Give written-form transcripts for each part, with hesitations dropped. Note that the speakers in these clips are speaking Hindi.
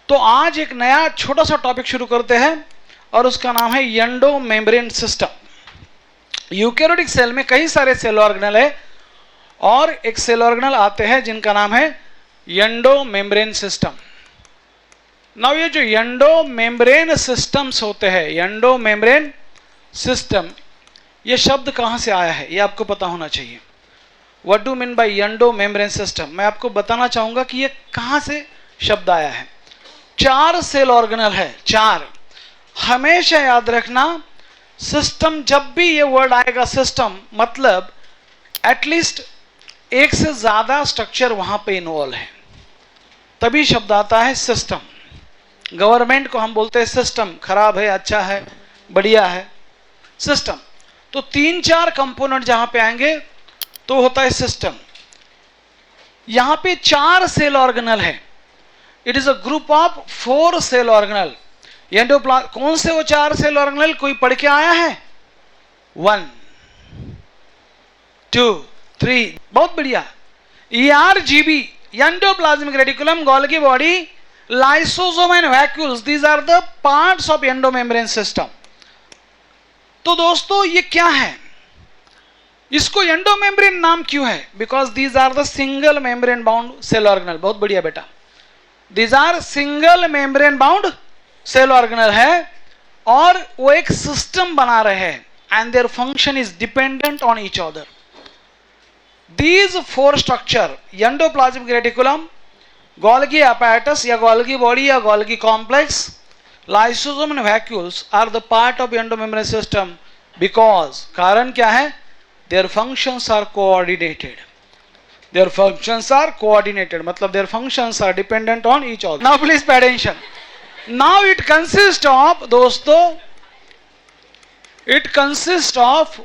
तो आज एक नया छोटा सा टॉपिक शुरू करते हैं और उसका नाम है endo membrane system. Eukaryotic cell में कई सारे सेल ऑर्गेनल है और एक सेल ऑर्गेनल आते हैं जिनका नाम है एंडो मेम्ब्रेन सिस्टम। नाउ ये जो एंडो मेम्ब्रेन सिस्टम्स होते हैं, एंडो मेम्ब्रेन सिस्टम, ये शब्द कहां से आया है ये आपको पता होना चाहिए। What do mean by endo membrane system, मैं आपको बताना चाहूंगा कि ये कहां से शब्द आया है। 4 सेल ऑर्गेनल है, 4। हमेशा याद रखना, सिस्टम जब भी ये वर्ड आएगा सिस्टम मतलब एटलीस्ट एक से ज्यादा स्ट्रक्चर वहां पे इन्वॉल्व है, तभी शब्द आता है सिस्टम। गवर्नमेंट को हम बोलते हैं सिस्टम, खराब है, अच्छा है, बढ़िया है, सिस्टम। तो 3-4 कंपोनेंट जहां पे आएंगे तो होता है सिस्टम। यहां पे 4 सेल ऑर्गेनल है। It is a group of 4 cell organelle. कौन से वो 4 सेल ऑर्गेनल कोई पढ़ के आया है? 1 2 3, बहुत बढ़िया। ERGB, endoplasmic reticulum, Golgi body, lysosome and vacuoles, these are the parts of endo membrane system. तो दोस्तों ये क्या है? इसको एंडो मेम्ब्रेन नाम क्यों है? Because these are the single membrane bound cell organelle. बहुत बढ़िया बेटा, these are single membrane bound cell organelle है और वो एक सिस्टम बना रहे हैं and their function is dependent on each other. These 4 structure, endoplasmic reticulum, Golgi apparatus या Golgi body या Golgi complex, lysosome and vacuoles are the part of endomembrane system because कारण क्या है? Their functions are coordinated. Their functions are coordinated मतलब their functions are dependent on each other. Now please pay attention. Now it consists of, दोस्तों, it consists of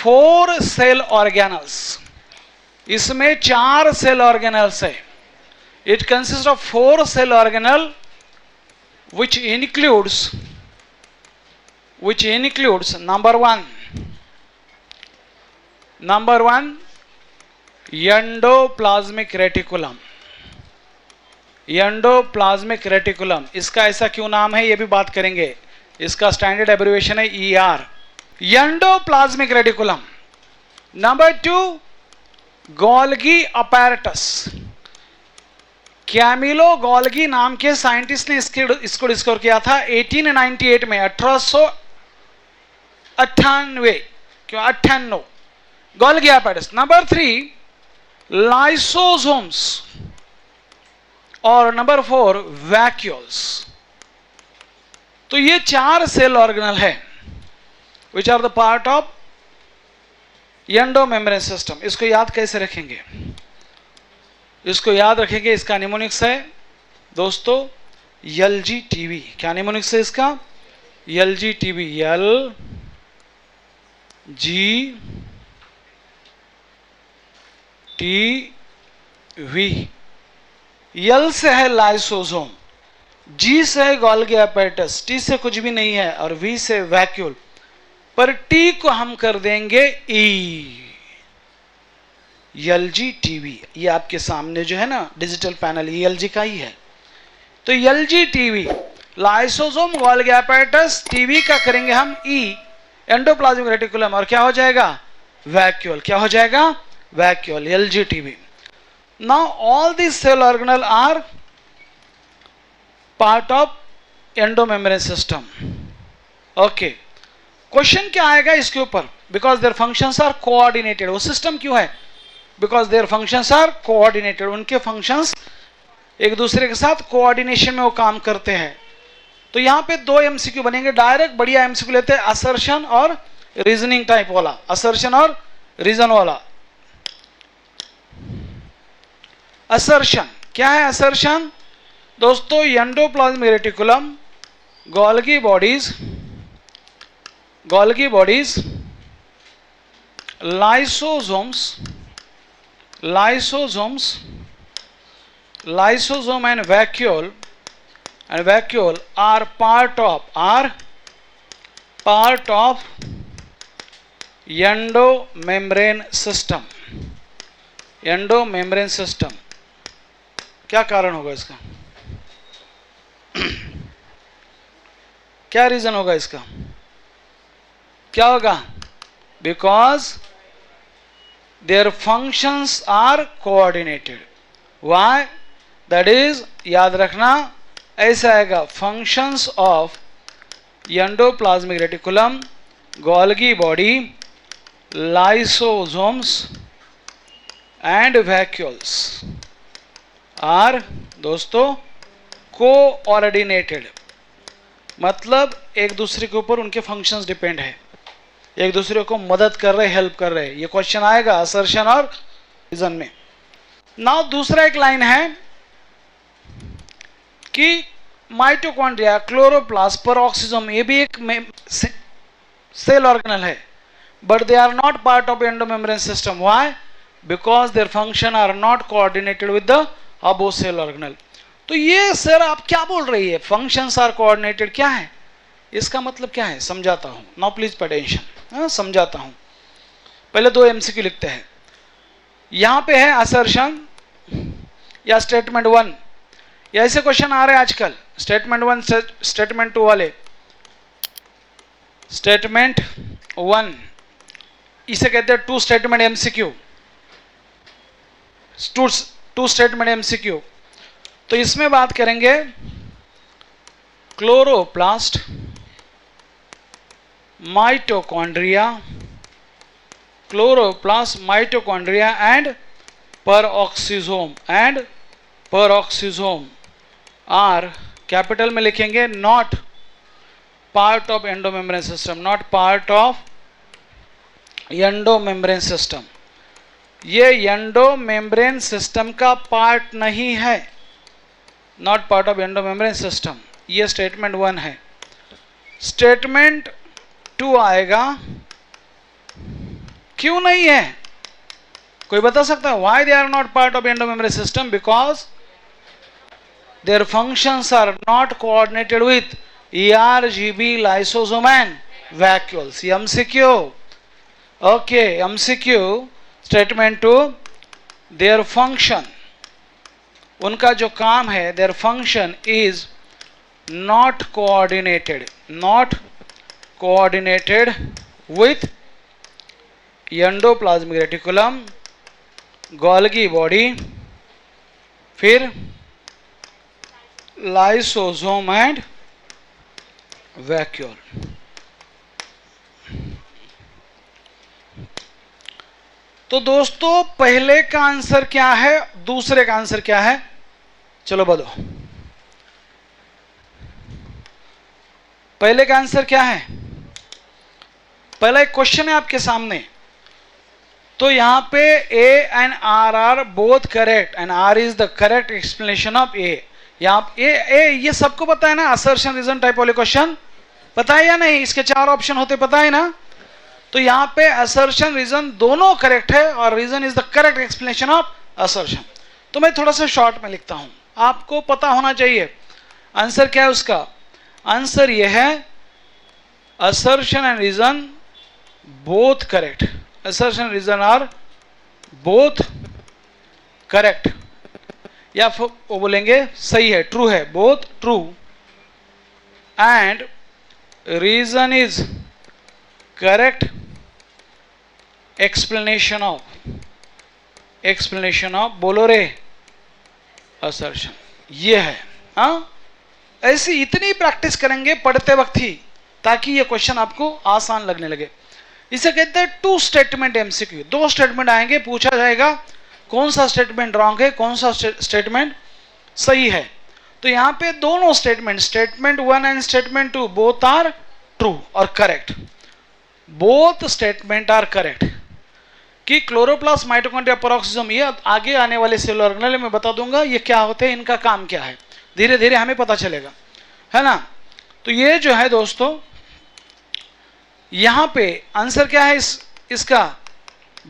4 cell organelles. इसमें 4 सेल ऑर्गेनल्स है। It consist of 4 cell organelle which includes number 1 endoplasmic reticulum. Endoplasmic reticulum, इसका ऐसा क्यों नाम है ये भी बात करेंगे। इसका स्टैंडर्ड एब्रिविएशन है ER, endoplasmic reticulum. Number 2 Golgi apparatus. Camillo Golgi नाम के साइंटिस्ट ने इसको डिस्कवर किया था 1898 में, 1898 गोल्गी अपैरेटस। नंबर 3 लाइसोसोम्स और नंबर 4 वैक्यूल्स। तो ये 4 सेल ऑर्गेनल है which are the part of endo membrane system. इसको याद कैसे रखेंगे? इसको याद रखेंगे, इसका निमोनिक्स है दोस्तों LGTB। क्या निमोनिक्स है इसका? LGTB, LGTB। L से है लाइसोसोम, G से है गोल्गी अपैरेटस, T से कुछ भी नहीं है और V से वैक्यूल, पर T को हम कर देंगे E, LGTB। ये आपके सामने जो है ना डिजिटल पैनल, ये LG का ही है। तो LGTB, lysosome, Golgi apparatus, TB का करेंगे हम E, एंडोप्लाज्मिक रेटिकुलम, और क्या हो जाएगा? वैक्यूल। क्या हो जाएगा? Vacuole, LGTB। Now all this cell organelle are part of endomembrane system. Okay, question क्या आएगा इसके ऊपर? Because their functions are coordinated. वो सिस्टम क्यों है? Because their functions are coordinated. उनके फंक्शंस एक दूसरे के साथ कोऑर्डिनेशन में वो काम करते हैं। तो यहां पे 2 MCQ बनेंगे। डायरेक्ट बढ़िया MCQ लेते हैं, असर्शन और रीजनिंग टाइप वाला, असर्शन और रीजन वाला। असर्शन क्या है? असर्शन दोस्तों, endoplasmic reticulum, Golgi bodies, lysosome and vacuole are part of endomembrane system। क्या कारण होगा इसका? क्या रीजन होगा इसका? क्या होगा? Because their functions are coordinated. Why? That is, याद रखना ऐसा आएगा, functions of endoplasmic reticulum, Golgi body, lysosomes and vacuoles are दोस्तों कोऑर्डिनेटेड. मतलब एक दूसरे के ऊपर उनके फंक्शंस डिपेंड है, एक दूसरे को मदद कर रहे, हेल्प कर रहे. ये क्वेश्चन आएगा असर्शन और रीजन में. नाउ दूसरा एक लाइन है कि माइटोकॉन्ड्रिया, क्लोरोप्लास्ट, पेरोक्सिसोम, ये भी एक सेल ऑर्गेनल है, but they are not part of endomembrane system. Why? Because their function are not coordinated with the above cell organelle. तो ये सर आप क्या बोल रही है, फंक्शंस आर कोऑर्डिनेटेड, क्या है इसका मतलब? क्या है समझाता हूं. नाउ प्लीज पे अटेंशन, समझाता हूं. पहले दो एमसीक्यू लिखते हैं. यहां पे है असर्शन या स्टेटमेंट 1, या ऐसे क्वेश्चन आ रहे हैं आजकल, स्टेटमेंट 1, स्टेटमेंट 2 वाले. स्टेटमेंट 1 इसे कहते हैं two statement MCQ, two statement MCQ. तो इसमें बात करेंगे chloroplast, mitochondria, chloroplast, mitochondria and peroxisome. And peroxisome are, capital में लिखेंगे, not part of endomembrane system, not part of endomembrane system. ये एंडोमेम्ब्रेन सिस्टम का पार्ट नहीं है, not part of endomembrane system. ये स्टेटमेंट 1 है. स्टेटमेंट 2 आएगा, क्यों नहीं है? कोई बता सकता है? Why they are not part of endomembrane system? Because their functions are not coordinated with ERGB, lysosome and vacuoles. MCQ. Okay, MCQ. Statement 2, their function, उनका जो काम है, their function is not coordinated, not coordinated with endoplasmic reticulum, Golgi body, फिर लाइसोसोम एंड वैक्यूल. तो दोस्तों पहले का आंसर क्या है, दूसरे का आंसर क्या है? चलो बोलो, पहले का आंसर क्या है? पहला एक क्वेश्चन है आपके सामने, तो यहां पे A and R are both correct and R is the correct explanation of A. यहाँ ए ये सबको पता है ना, असर्शन रीजन टाइप वाले क्वेश्चन पता है या नहीं? इसके 4 ऑप्शन होते, पता है ना? तो यहाँ पे असर्शन रीजन दोनों करेक्ट है और reason is the correct explanation of assertion. तो मैं थोड़ा सा शॉर्ट में लिखता हूं, आपको पता होना चाहिए आंसर क्या है उसका. आंसर ये है, assertion and reason both correct, assertion reason are both correct, या वो बोलेंगे सही है, ट्रू है, both true and reason is correct explanation of बोलो रे assertion. ये है. हाँ, ऐसी इतनी प्रैक्टिस करेंगे पढ़ते वक्त ही ताकि ये क्वेश्चन आपको आसान लगने लगे. इसे कहते हैं टू स्टेटमेंट एमसीक्यू. 2 स्टेटमेंट आएंगे, पूछा जाएगा कौन सा स्टेटमेंट रॉन्ग है, कौन सा स्टेटमेंट सही है. तो यहां पे दोनों statement 1 and statement 2 both are true और correct. Both statement are correct कि क्लोरोप्लास्ट, माइटोकॉन्ड्रिया, पेरोक्सिसोम, ये आगे आने वाले सेल ऑर्गेनेल में बता दूंगा ये क्या होते हैं, इनका काम क्या है, धीरे धीरे हमें पता चलेगा, है ना. तो ये जो है दोस्तों, यहां पे आंसर क्या है इसका,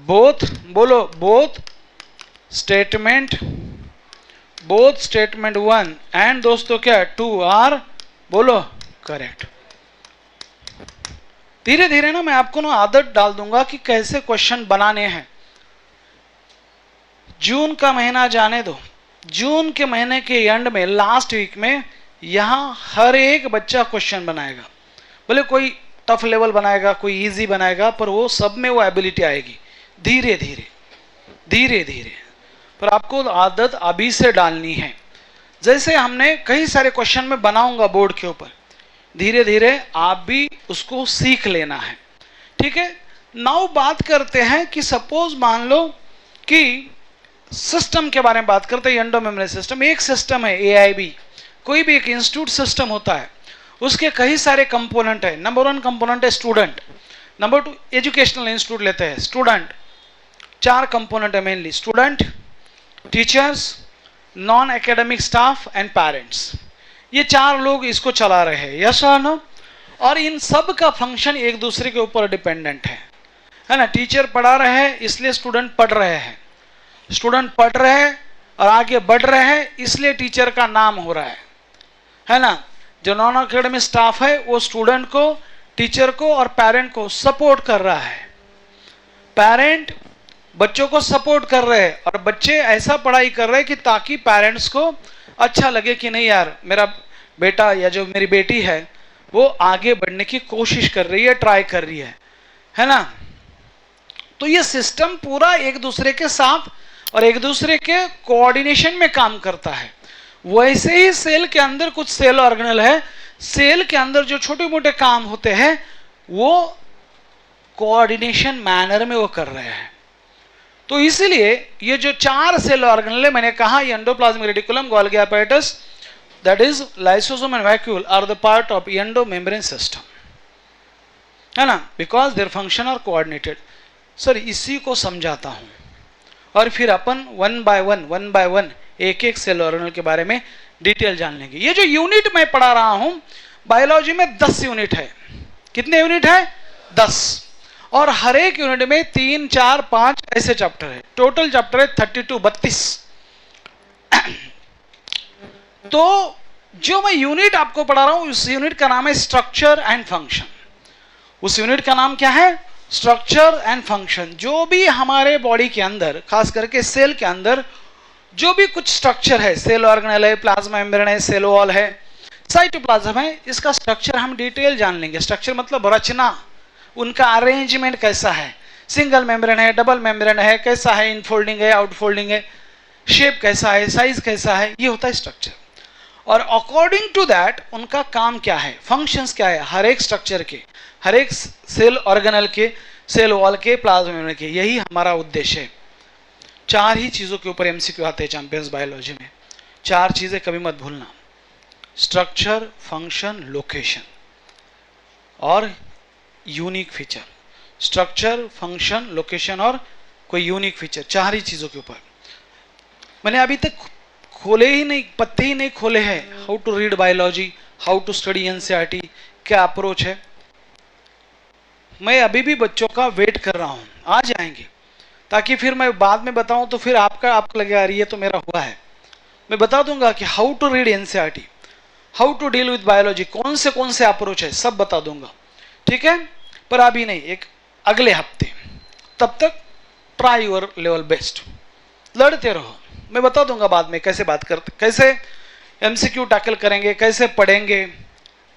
बोथ, बोलो बोथ स्टेटमेंट 1 एंड दोस्तों क्या 2 आर, बोलो करेक्ट. धीरे धीरे ना मैं आपको ना आदत डाल दूंगा कि कैसे क्वेश्चन बनाने हैं. जून का महीना जाने दो, जून के महीने के एंड में लास्ट वीक में यहां हर एक बच्चा क्वेश्चन बनाएगा. बोले कोई टफ लेवल बनाएगा, कोई इजी बनाएगा, पर वो सब में वो एबिलिटी आएगी धीरे धीरे धीरे धीरे। पर आपको आदत अभी से डालनी है। जैसे हमने कई सारे क्वेश्चन में बनाऊंगा बोर्ड के ऊपर, धीरे धीरे आप भी उसको सीख लेना है, ठीक है। नाउ बात करते हैं कि सपोज मान लो कि सिस्टम के बारे में बात करते हैं। एंडो मेम्ब्रेन सिस्टम एक सिस्टम है, AIB कोई भी एक इंस्टीट्यूट सिस्टम होता है, उसके कई सारे कंपोनेंट है। नंबर 1 कंपोनेंट है स्टूडेंट, नंबर 2 एजुकेशनल इंस्टीट्यूट लेते हैं स्टूडेंट, 4 कंपोनेंट है mainly, student, teachers, non academic staff and parents. ये 4 लोग इसको चला रहे हैं, यस और नो। और इन सब का फंक्शन एक दूसरे के ऊपर डिपेंडेंट है ना। टीचर पढ़ा रहे हैं इसलिए स्टूडेंट पढ़ रहे हैं, स्टूडेंट पढ़ रहे हैं और आगे बढ़ रहे हैं इसलिए टीचर का नाम हो रहा है ना। जो नॉन एकेडमिक स्टाफ है वो स्टूडेंट को, टीचर को और पेरेंट को सपोर्ट कर रहा है। पेरेंट बच्चों को सपोर्ट कर रहे हैं और बच्चे ऐसा पढ़ाई कर रहे हैं कि ताकि पेरेंट्स को अच्छा लगे कि नहीं यार मेरा बेटा या जो मेरी बेटी है वो आगे बढ़ने की कोशिश कर रही है, ट्राई कर रही है ना। तो ये सिस्टम पूरा एक दूसरे के साथ और एक दूसरे के कोऑर्डिनेशन में काम करता है। वैसे ही सेल के अंदर कुछ सेल ऑर्गेनेल है, सेल के अंदर जो छोटे मोटे काम होते हैं वो कोऑर्डिनेशन मैनर में वो कर रहे हैं। तो इसलिए ये जो 4 सेल ऑर्गेनेल है, मैंने कहा endoplasmic reticulum, Golgi apparatus, that is lysosome and vacuole are the part of endomembrane system, है ना, because their function are coordinated। Sir इसी को समझाता हूं और फिर अपन वन बाय वन एक एक सेल ऑर्गेनेल के बारे में डिटेल जान लेंगे। ये जो यूनिट मैं पढ़ा रहा हूं बायोलॉजी में 10 यूनिट है। कितने यूनिट है? 10। और हर एक यूनिट में 3, 4, 5 ऐसे चैप्टर है। टोटल चैप्टर है 32। तो जो मैं यूनिट आपको पढ़ा रहा हूं उस यूनिट का नाम है स्ट्रक्चर एंड फंक्शन। उस यूनिट का नाम क्या है? Structure and function. जो भी हमारे बॉडी के अंदर, खास करके सेल के अंदर जो भी कुछ स्ट्रक्चर है, सेल ऑर्गेनेल है, प्लाज्मा मेम्ब्रेन है, सेल वॉल है, साइटोप्लाज्म है, इसका स्ट्रक्चर हम डिटेल जान लेंगे। स्ट्रक्चर मतलब रचना, उनका अरेंजमेंट कैसा है, सिंगल मेम्ब्रेन है, डबल मेम्ब्रेन है, कैसा है, इनफोल्डिंग है, आउटफोल्डिंग है, शेप कैसा है, साइज कैसा है, ये होता है स्ट्रक्चर। और अकॉर्डिंग टू दैट उनका काम क्या है, फंक्शंस क्या है, हर एक स्ट्रक्चर के, हर एक सेल ऑर्गेनेल के, सेल वॉल के, प्लाज्मा मेम्ब्रेन के। यही हमारा उद्देश्य है। 4 ही चीजों के ऊपर MCQ आते हैं चैंपियंस बायोलॉजी में। 4 चीजें कभी मत भूलना, स्ट्रक्चर, फंक्शन, लोकेशन और unique feature. Structure, function, location और कोई यूनिक फीचर, 4 ही चीजों के ऊपर। मैंने अभी तक खोले ही नहीं, पत्ते ही नहीं खोले हैं। How to read biology, how to study NCERT, क्या अप्रोच है। मैं अभी भी बच्चों का वेट कर रहा हूं, आ जाएंगे, ताकि फिर मैं बाद में बताऊं तो फिर आपको लगे यार ये तो मेरा हुआ है। मैं बता दूंगा कि how to read NCERT, how to deal with biology, कौन से अप्रोच है, सब बता दूंगा, ठीक है। पर अभी नहीं, एक अगले हफ्ते। तब तक ट्राई योर लेवल बेस्ट, लड़ते रहो। मैं बता दूंगा बाद में कैसे बात करते, कैसे MCQ टैकल करेंगे, कैसे पढ़ेंगे,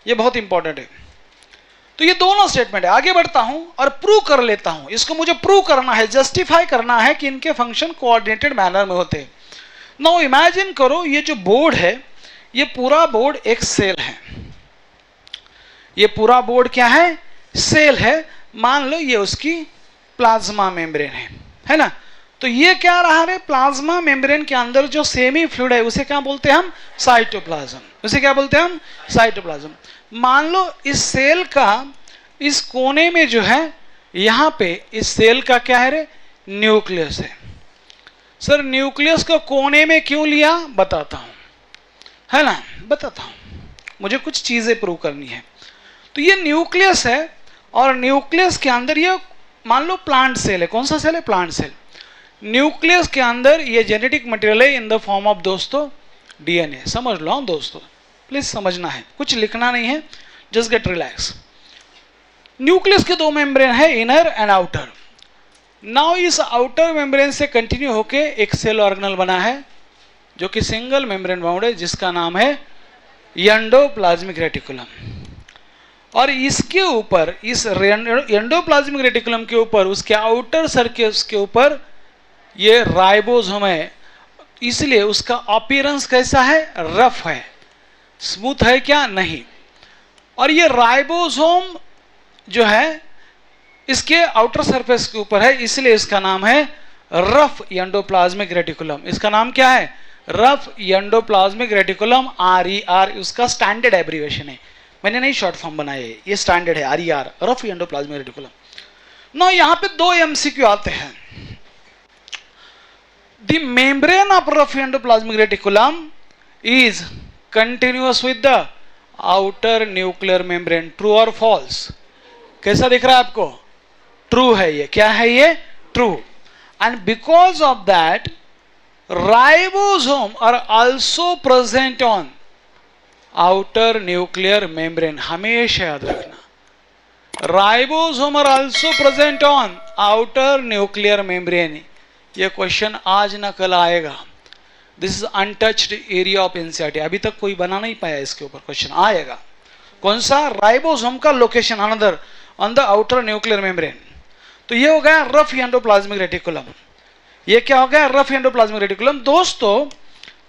ये बहुत इंपॉर्टेंट है। तो ये दोनों स्टेटमेंट है। आगे बढ़ता हूं और प्रूव कर लेता हूं। इसको मुझे प्रूव करना है, जस्टिफाई करना है कि इनके फंक्शन कोऑर्डिनेटेड मैनर में होते हैं। नाउ इमेजिन करो ये जो बोर्ड है, ये पूरा बोर्ड एक सेल है। ये पूरा बोर्ड क्या है? सेल है। मान लो ये उसकी प्लाज्मा मेम्ब्रेन है ना। तो ये क्या रहा है? प्लाज्मा मेम्ब्रेन के अंदर जो सेमी फ्लूइड है उसे क्या बोलते हैं हम? साइटोप्लाज्म। उसे क्या बोलते हैं हम? साइटोप्लाज्म। मान लो इस सेल का इस कोने में जो है, यहां पे इस सेल का क्या है रे? न्यूक्लियस है। सर न्यूक्लियस को कोने में क्यों लिया? बताता हूं, है ना, बताता हूं। मुझे कुछ चीजें प्रूव करनी है। तो ये न्यूक्लियस है और न्यूक्लियस के अंदर ये मान लो प्लांट सेल है। कौन सा सेल है? Plant cell. न्यूक्लियस के अंदर ये जेनेटिक मटेरियल है इन द फॉर्म ऑफ दोस्तों DNA। समझ लो दोस्तों, प्लीज समझना है, कुछ लिखना नहीं है, जस्ट गेट रिलैक्स। न्यूक्लियस के 2 मेम्ब्रेन है, इनर एंड आउटर। नाउ इस आउटर मेम्ब्रेन से कंटिन्यू होके एक सेल ऑर्गेनेल बना है जो कि सिंगल मेम्ब्रेन बाउंड है, जिसका नाम है एंडोप्लाज्मिक रेटिकुलम। और इसके ऊपर, इस एंडोप्लाज्मिक रेटिकुलम के ऊपर, उसके आउटर सरफेस के ऊपर ये राइबोसोम है, इसलिए उसका अपीयरेंस कैसा है? रफ है। स्मूथ है क्या? नहीं। और ये राइबोसोम जो है इसके आउटर सरफेस के ऊपर है, इसलिए इसका नाम है रफ एंडोप्लाज्मिक रेटिकुलम। इसका नाम क्या है? रफ एंडोप्लाज्मिक रेटिकुलम, RER उसका स्टैंडर्ड एब्रीविएशन है। मैंने नहीं शॉर्ट फॉर्म बनाया है, ये स्टैंडर्ड है RER, rough endoplasmic reticulum. No यहां पे 2 MCQ आते हैं। The membrane of rough endoplasmic reticulum is continuous with the outer nuclear membrane, true और फॉल्स? कैसा दिख रहा है आपको? ट्रू है ये। क्या है ये? True. And because of that ribosome are also present on outer nuclear membrane. हमेशा याद रखना, ribosome are also present on outer nuclear membrane. ये क्वेश्चन आज ना कल आएगा। This is untouched area of NCERT. अभी तक कोई बना नहीं पाया, इसके ऊपर क्वेश्चन आएगा। कौन सा? राइबोसोम का location another on the outer nuclear membrane. तो ये हो गया रफ एंडोप्लाज्मिक रेटिकुलम। ये क्या हो गया? Rough endoplasmic reticulum. दोस्तों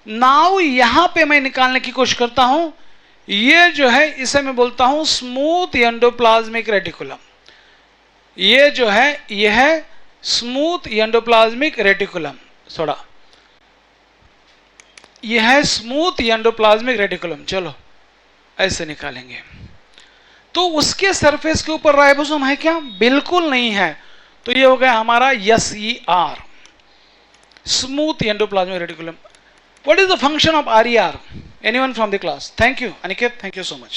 नाउ यहां पे मैं निकालने की कोशिश करता हूं, ये जो है इसे मैं बोलता हूं स्मूथ एंडोप्लाज्मिक रेटिकुलम। ये जो है यह है स्मूथ एंडोप्लाज्मिक रेटिकुलम। थोड़ा यह है स्मूथ एंडोप्लाज्मिक रेटिकुलम। चलो ऐसे निकालेंगे। तो उसके सरफेस के ऊपर राइबोसोम है क्या? बिल्कुल नहीं है। तो ये हो गया हमारा SER, smooth endoplasmic reticulum. What is the function of RER? Anyone from the class? Thank you, Aniket. Thank you so much.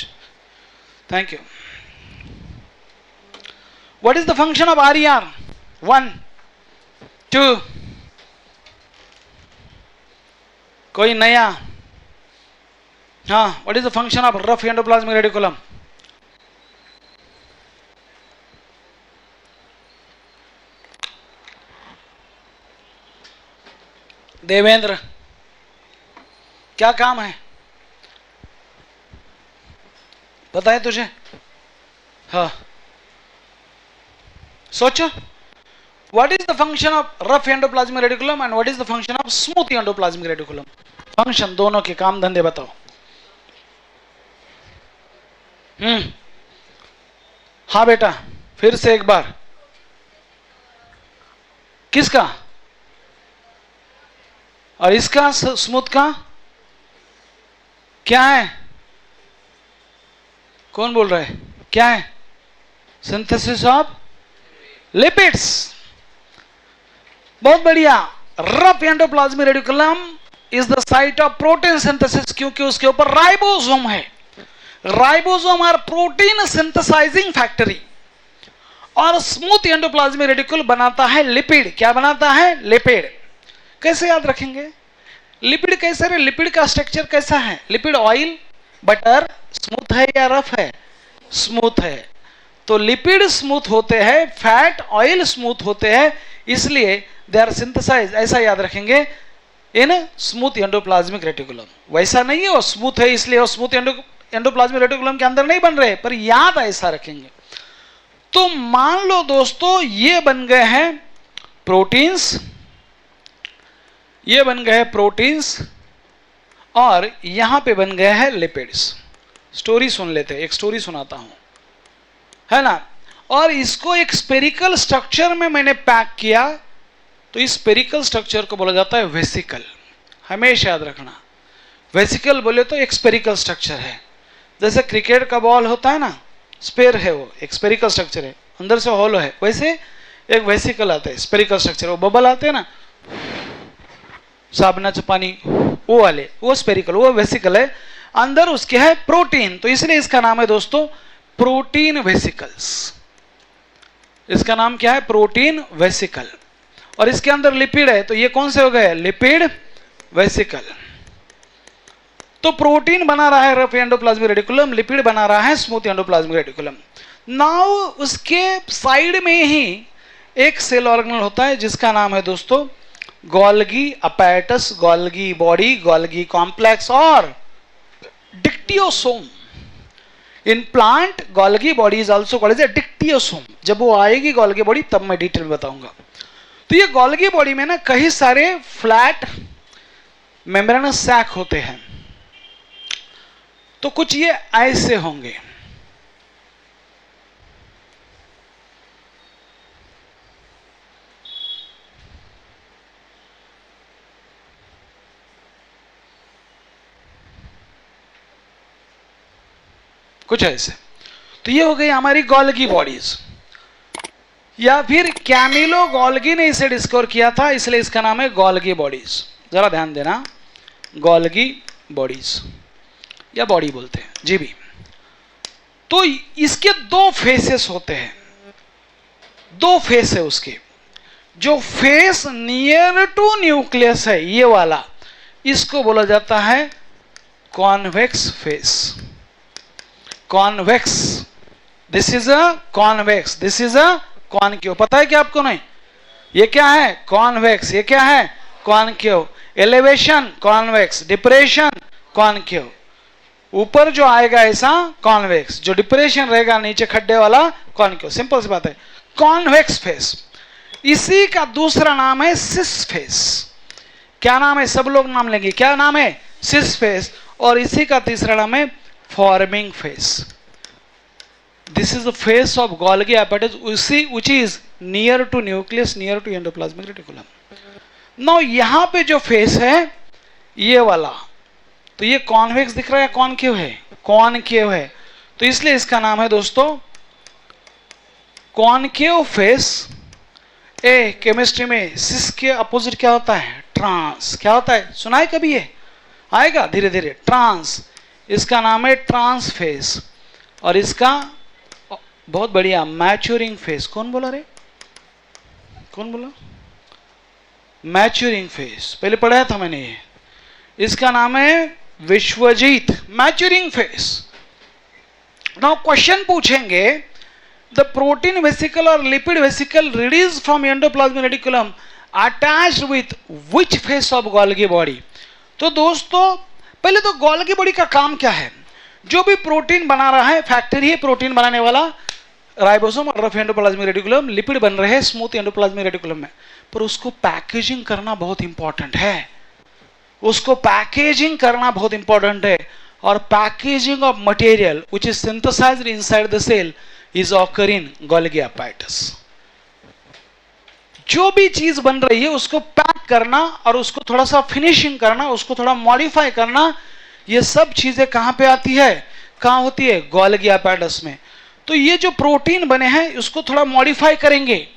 Thank you. What is the function of RER? 1, 2. कोई नया? हाँ, what is the function of rough endoplasmic reticulum? Devendra, क्या काम है? पता है तुझे? हाँ, सोचो। What is the function of rough endoplasmic reticulum and what is the function of smooth endoplasmic reticulum? Function दोनों के काम धंधे बताओ। हाँ बेटा, फिर से एक बार। किसका? और इसका स्मूथ का क्या है? कौन बोल रहा है? क्या है? Synthesis of lipids. बहुत बढ़िया। Rough endoplasmic reticulum is the site of protein synthesis, क्योंकि उसके ऊपर राइबोसोम है। Ribosome are protein synthesizing factory. और स्मूथ एंडोप्लाज्मिक रेटिकुल बनाता है लिपिड। क्या बनाता है? लिपिड। कैसे याद रखेंगे? लिपिड कैसे है? लिपिड का स्ट्रक्चर कैसा है? लिपिड ऑयल, बटर स्मूथ है या रफ है? स्मूथ है। तो लिपिड स्मूथ होते हैं, फैट ऑयल स्मूथ होते हैं, इसलिए दे आर सिंथेसाइज। ऐसा याद रखेंगे इन स्मूथ एंडोप्लाज्मिक रेटिकुलम। वैसा नहीं है वो स्मूथ है इसलिए वो स्मूथ एंडोप्लाज्मिक रेटिकुलम के अंदर नहीं बन रहे, पर याद ऐसा रखेंगे। तो मान लो दोस्तों ये बन गए हैं प्रोटीन्स, ये बन गए हैं प्रोटीन्स और यहां पे बन गए हैं लिपिड्स। स्टोरी सुन लेते हैं, एक स्टोरी सुनाता हूं, है ना। और इसको एक स्पेरिकल स्ट्रक्चर में मैंने पैक किया, तो इस स्पेरिकल स्ट्रक्चर को बोला जाता है वेसिकल। हमेशा याद रखना, वेसिकल बोले तो एक स्पेरिकल स्ट्रक्चर है। जैसे क्रिकेट का बॉल होता है ना, स्पेयर है, वो एक स्पेरिकल स्ट्रक्चर है, अंदर से होलो है, वैसे एक वेसिकल आता है, स्पेरिकल स्ट्रक्चर। वो बबल आते हैं ना, साबुनाचं पानी, वो वाले, वो स्पेरिकल, वो वेसिकल है। अंदर उसके है प्रोटीन, तो इसलिए इसका नाम है दोस्तों प्रोटीन वेसिकल्स। इसका नाम क्या है? Protein vesicle. और इसके अंदर लिपिड है, तो ये कौन से हो गए? Lipid vesicle. तो प्रोटीन बना रहा है रफ एंडोप्लाज्मिक रेटिकुलम, लिपिड बना रहा है स्मूथ एंडोप्लाज्मिक रेटिकुलम। नाउ उसके साइड में ही एक सेल ऑर्गेनल होता है जिसका नाम है दोस्तों Golgi apparatus, Golgi body, Golgi complex और dictyosome. In plant Golgi body is also called as dictyosome. जब वो आएगी गोल्गी बॉडी तब मैं डिटेल में बताऊंगा। तो ये गोल्गी बॉडी में ना कई सारे फ्लैट मेम्ब्रेनस सैक होते हैं। तो कुछ ये ऐसे होंगे, कुछ ऐसे। तो ये हो गई हमारी गोल्गी बॉडीज, या फिर कैमिलो गोल्गी ने इसे डिस्कवर किया था, इसलिए इसका नाम है गोल्गी बॉडीज। जरा ध्यान देना, गोल्गी बॉडीज या बॉडी बोलते हैं जी भी। तो इसके दो फेसेस होते हैं, दो फेस है उसके। जो फेस नियर टू न्यूक्लियस है ये वाला, इसको बोला जाता है convex face. Convex, this is a convex, this is a concave. पता है क्या आपको? नहीं। ये क्या है? कॉन्वेक्स। ये क्या है? Concave. Elevation convex, depression concave. ऊपर जो आएगा ऐसा कॉन्वेक्स, जो डिप्रेशन रहेगा नीचे खड्डे वाला कॉनकेव। सिंपल सी बात है, कॉन्वेक्स फेस। इसी का दूसरा नाम है सिस फेस। क्या नाम है? सब लोग नाम लेंगे। क्या नाम है? Cis face. और इसी का तीसरा नाम है forming face. This is the face of Golgi apparatus which is near to nucleus, near to endoplasmic reticulum. Now यहां पे जो फेस है ये वाला, तो ये कॉन्वेक्स दिख रहा है, कॉनकेव है? कॉनकेव है। तो इसलिए इसका नाम है दोस्तों कॉनकेव फेस। ए केमिस्ट्री में सिस के अपोजिट क्या होता है? ट्रांस। क्या होता है? सुना है कभी? ये आएगा धीरे धीरे। ट्रांस, इसका नाम है ट्रांस फेस। और इसका बहुत बढ़िया मैच्योरिंग फेस। कौन बोला रे? कौन बोला? मैच्योरिंग फेस, पहले पढ़ाया था मैंने ये। इसका नाम है Vishwajit, maturing face. Now question पूछेंगे, द प्रोटीन वेसिकल और lipid vesicle release from endoplasmic reticulum attached with which face of Golgi body? तो दोस्तों पहले तो गोल्गी बॉडी का काम क्या है? जो भी प्रोटीन बना रहा है, फैक्ट्री है प्रोटीन बनाने वाला, राइबोसोम और रफ एंडोप्लाज्मिक रेटिकुलम, लिपिड बन रहे हैं स्मूथ एंडोप्लाज्मिक रेटिकुलम में, पर उसको पैकेजिंग करना बहुत इंपॉर्टेंट है। उसको पैकेजिंग करना बहुत इंपॉर्टेंट है। और packaging of material which is synthesized inside the cell is occur in Golgi apparatus। जो भी चीज बन रही है उसको पैक करना और उसको थोड़ा सा फिनिशिंग करना, उसको थोड़ा मॉडिफाई करना, ये सब चीजें कहां पे आती है? कहां होती है? गोल्गी apparatus में। तो ये जो प्रोटीन बने हैं उसको थोड़ा मॉडिफाई करेंगे,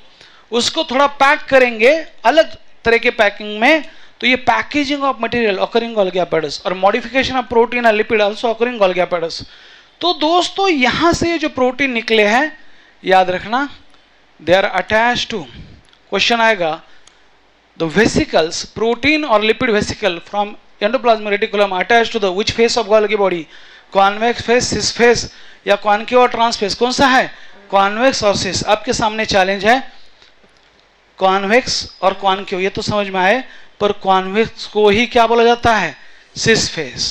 उसको थोड़ा पैक करेंगे अलग तरह के पैकिंग में। तो ये packaging of material occurring Golgi apparatus और modification of protein and lipid also occurring Golgi apparatus। तो दोस्तों यहां से जो प्रोटीन निकले हैं, याद रखना, they are attached to, question आएगा, द वेसिकल्स, प्रोटीन और lipid vesicle from endoplasmic reticulum attached to the which face of Golgi body? Convex face, cis face या कॉनकेव और ट्रांस फेस? कौन सा है? कॉन्वेक्स और सिस। आपके सामने चैलेंज है, कॉन्वेक्स और कॉनकेव ये तो समझ में आए, पर कॉन्वेक्स को ही क्या बोला जाता है? Cis face.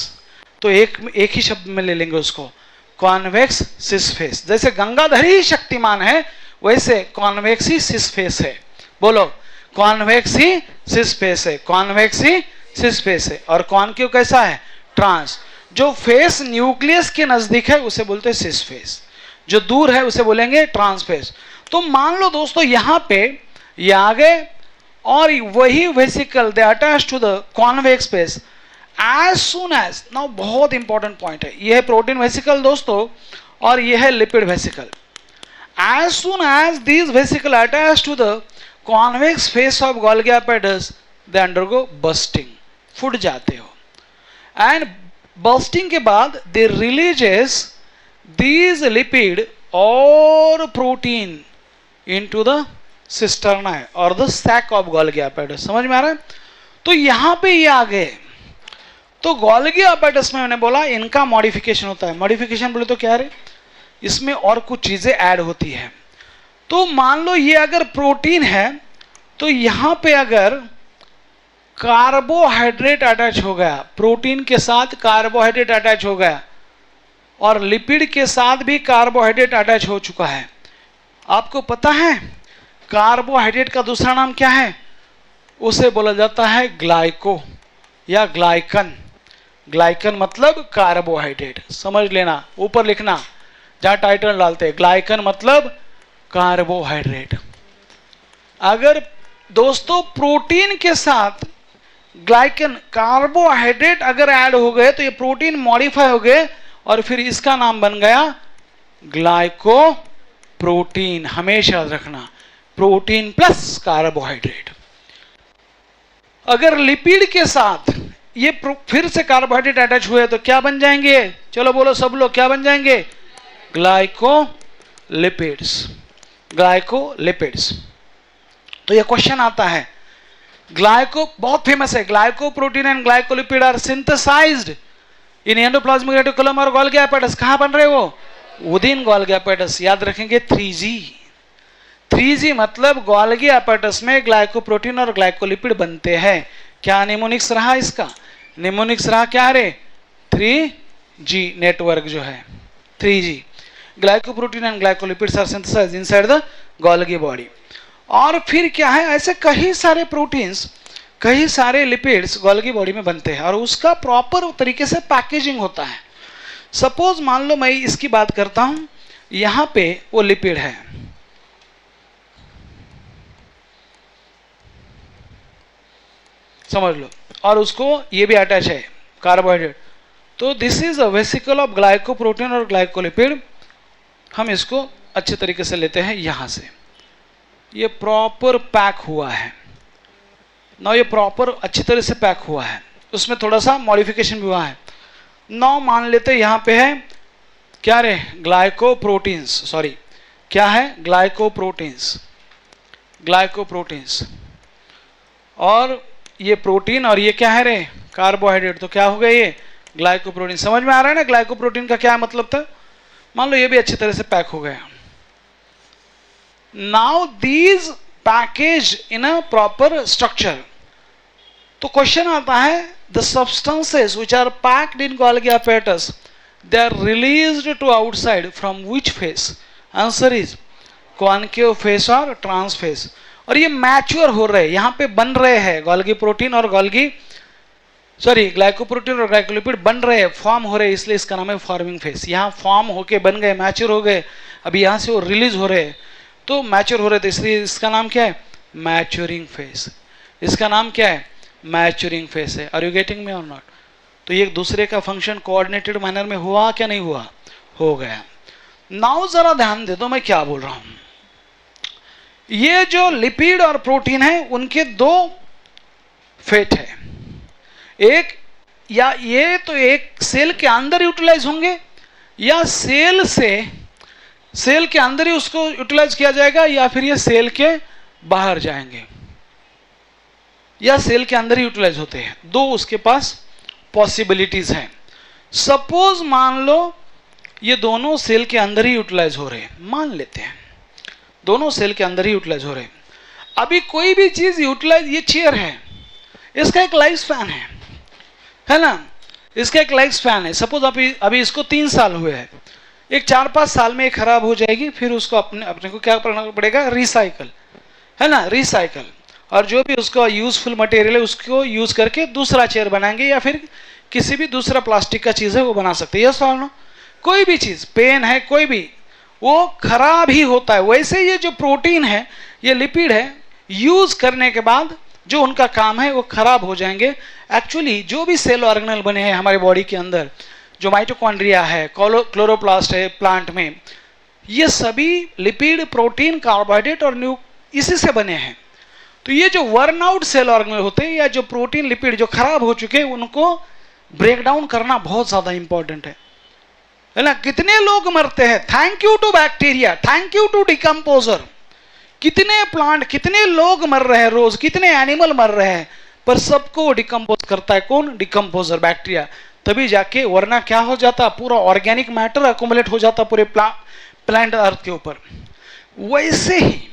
तो एक ही शब्द में ले लेंगे उसको, कॉन्वेक्स सिस फेस। जैसे गंगाधर ही शक्तिमान है, वैसे कॉन्वेक्स ही सिस फेस है। बोलो, कॉन्वेक्स ही सिस फेस है, कॉन्वेक्स ही सिस फेस है। और कॉनकेव कैसा है? ट्रांस। जो फेस न्यूक्लियस के नजदीक है उसे बोलते हैं सिस फेस, जो दूर है उसे बोलेंगे ट्रांस फेस। तो मान लो दोस्तों यहां पे ये आ गए और वही vesicle they attach to the convex face as soon as. Now बहुत इंपॉर्टेंट पॉइंट है, ये है प्रोटीन वेसिकल दोस्तों और ये है lipid vesicle. As soon as these vesicle attach to the convex face of Golgi apparatus they undergo bursting, फूट जाते हो। एंड बस्टिंग के बाद दे रिलीजेस दीज लिपिड और प्रोटीन इनटू द सिस्टर्ना और the sac of Golgi apparatus। समझ में आ रहा है? तो यहां पे ये आ गए। तो गोल्गी apparatus में मैंने बोला इनका मॉडिफिकेशन होता है। मॉडिफिकेशन बोले तो क्या है? इसमें और कुछ चीजें ऐड होती है। तो मान लो ये अगर प्रोटीन है तो यहां पे अगर कार्बोहाइड्रेट अटैच हो गया, प्रोटीन के साथ कार्बोहाइड्रेट अटैच हो गया और लिपिड के साथ भी कार्बोहाइड्रेट अटैच हो चुका है। आपको पता है कार्बोहाइड्रेट का दूसरा नाम क्या है? उसे बोला जाता है ग्लाइको या ग्लाइकन। ग्लाइकन मतलब कार्बोहाइड्रेट, समझ लेना, ऊपर लिखना जहां टाइटल डालते हैं, ग्लाइकन मतलब कार्बोहाइड्रेट। अगर दोस्तों प्रोटीन के साथ ग्लाइकन कार्बोहाइड्रेट अगर ऐड हो गए तो ये प्रोटीन मॉडिफाई हो गए और फिर इसका नाम बन गया ग्लाइको प्रोटीन। हमेशा याद रखना, प्रोटीन प्लस कार्बोहाइड्रेट। अगर लिपिड के साथ ये फिर से कार्बोहाइड्रेट अटैच हुए तो क्या बन जाएंगे? चलो बोलो सब लोग, क्या बन जाएंगे? ग्लाइकोलिपिड्स। ग्लाइकोलिपिड्स। तो ये क्वेश्चन आता है, ग्लाइको बहुत फेमस है, glycoprotein and glycolipid are synthesized in endoplasmic reticulum और गोल्गी एपेटाइटिस। कहां बन रहे वो? Within Golgi apparatus. याद रखेंगे 3G। 3G मतलब गोल्गी एपेटाइटिस में ग्लाइकोप्रोटीन और ग्लाइकोलिपिड बनते हैं। क्या निमोनिक्स रहा इसका? निमोनिक्स रहा क्या रे? 3G नेटवर्क जो है 3G। Glycoprotein and glycolipids are synthesized inside the Golgi body. और फिर क्या है, ऐसे कई सारे प्रोटीन्स, कई सारे लिपिड्स गोल्गी बॉडी में बनते हैं और उसका प्रॉपर तरीके से पैकेजिंग होता है। सपोज मान लो मैं इसकी बात करता हूं, यहां पे वो लिपिड है, समझ लो, और उसको ये भी अटैच है कार्बोहाइड्रेट। तो this is a vesicle of glycoprotein और ग्लाइकोलिपिड। हम इसको अच्छे तरीके से लेते हैं यहां से, ये प्रॉपर पैक हुआ है ना, ये प्रॉपर अच्छी तरह से पैक हुआ है, उसमें थोड़ा सा मॉडिफिकेशन भी हुआ है। नौ मान लेते यहां पे है क्या रे? ग्लाइकोप्रोटीन्स, सॉरी क्या है? ग्लाइकोप्रोटीन्स। ग्लाइकोप्रोटीन्स और ये प्रोटीन और ये क्या है रे? कार्बोहाइड्रेट। तो क्या हो गया ये? ग्लाइकोप्रोटीन। समझ में आ रहा है ना ग्लाइकोप्रोटीन का क्या मतलब था? मान लो ये भी अच्छी तरह से पैक हो गया। Now these package in a proper structure. तो क्वेश्चन आता है, the substances which are packed in Golgi apparatus they are released to outside from which phase? Answer is concave phase और ट्रांस फेज। और ये मैच्योर हो रहे हैं, यहां पे बन रहे हैं गोल्गी प्रोटीन और ग्लाइकोप्रोटीन और ग्लाइकोलिपिड बन रहे हैं, फॉर्म हो रहे हैं, इसलिए इसका नाम है फॉर्मिंग फेज। यहाँ फॉर्म होके बन गए, मैच्योर हो गए, अभी यहां से वो रिलीज हो रहे हैं, तो मैच्योर हो रहे थे, इसलिए इसका नाम क्या है? Maturing phase. इसका नाम क्या है? मैच्योरिंग फेज है। Are you getting me or not? तो ये एक दूसरे का फंक्शन कोऑर्डिनेटेड मैनर में हुआ क्या नहीं हुआ? हो गया। नाउ जरा ध्यान दे दो मैं क्या बोल रहा हूं। ये जो लिपिड और प्रोटीन है उनके दो फेट है, एक या ये तो एक सेल के अंदर यूटिलाइज होंगे या सेल के अंदर ही उसको यूटिलाइज किया जाएगा, या फिर ये सेल के बाहर जाएंगे, या सेल के अंदर ही यूटिलाइज होते हैं। दो उसके पास पॉसिबिलिटीज हैं। सपोज मान लो ये दोनों सेल के अंदर ही यूटिलाइज हो रहे हैं, मान लेते हैं दोनों सेल के अंदर ही यूटिलाइज हो रहे हैं। अभी कोई भी चीज यूटिलाइज, ये चेयर है, इसका एक लाइफ स्पैन है ना, इसका एक लाइफ स्पैन है। सपोज अभी इसको 3 साल हुए हैं, एक 4-5 साल में ये खराब हो जाएगी, फिर उसको अपने को क्या करना पड़ेगा? रिसाइकल, है ना, रिसाइकल। और जो भी उसका यूजफुल मटेरियल है उसको यूज करके दूसरा चेयर बनाएंगे, या फिर किसी भी दूसरा प्लास्टिक का चीज है वो बना सकते हैं। यस और नो? कोई भी चीज, पेन है, कोई भी, वो खराब ही होता है। वैसे ये जो प्रोटीन है, ये लिपिड है, यूज करने के बाद जो उनका काम है वो खराब हो जाएंगे। एक्चुअली जो भी सेल ऑर्गेनल बने हैं हमारे बॉडी के अंदर, जो माइटोकॉन्ड्रिया है, क्लोरोप्लास्ट है प्लांट में, ये सभी लिपिड, प्रोटीन, कार्बोहाइड्रेट और इसी से बने हैं। तो ये जो वर्न आउट सेल ऑर्गेनल होते हैं, या जो प्रोटीन लिपिड जो खराब हो चुके हैं, उनको ब्रेक डाउन करना बहुत ज्यादा इंपॉर्टेंट है ना। कितने लोग मरते हैं? Thank you to bacteria, thank you to decomposer. कितने प्लांट, कितने लोग मर रहे हैं रोज, कितने एनिमल मर रहे हैं, पर सबको डिकम्पोज करता है कौन? Decomposer, bacteria. तभी जाके, वरना क्या हो जाता? पूरा ऑर्गेनिक मैटर अकोमुलेट हो जाता पूरे प्लांट अर्थ के ऊपर। वैसे ही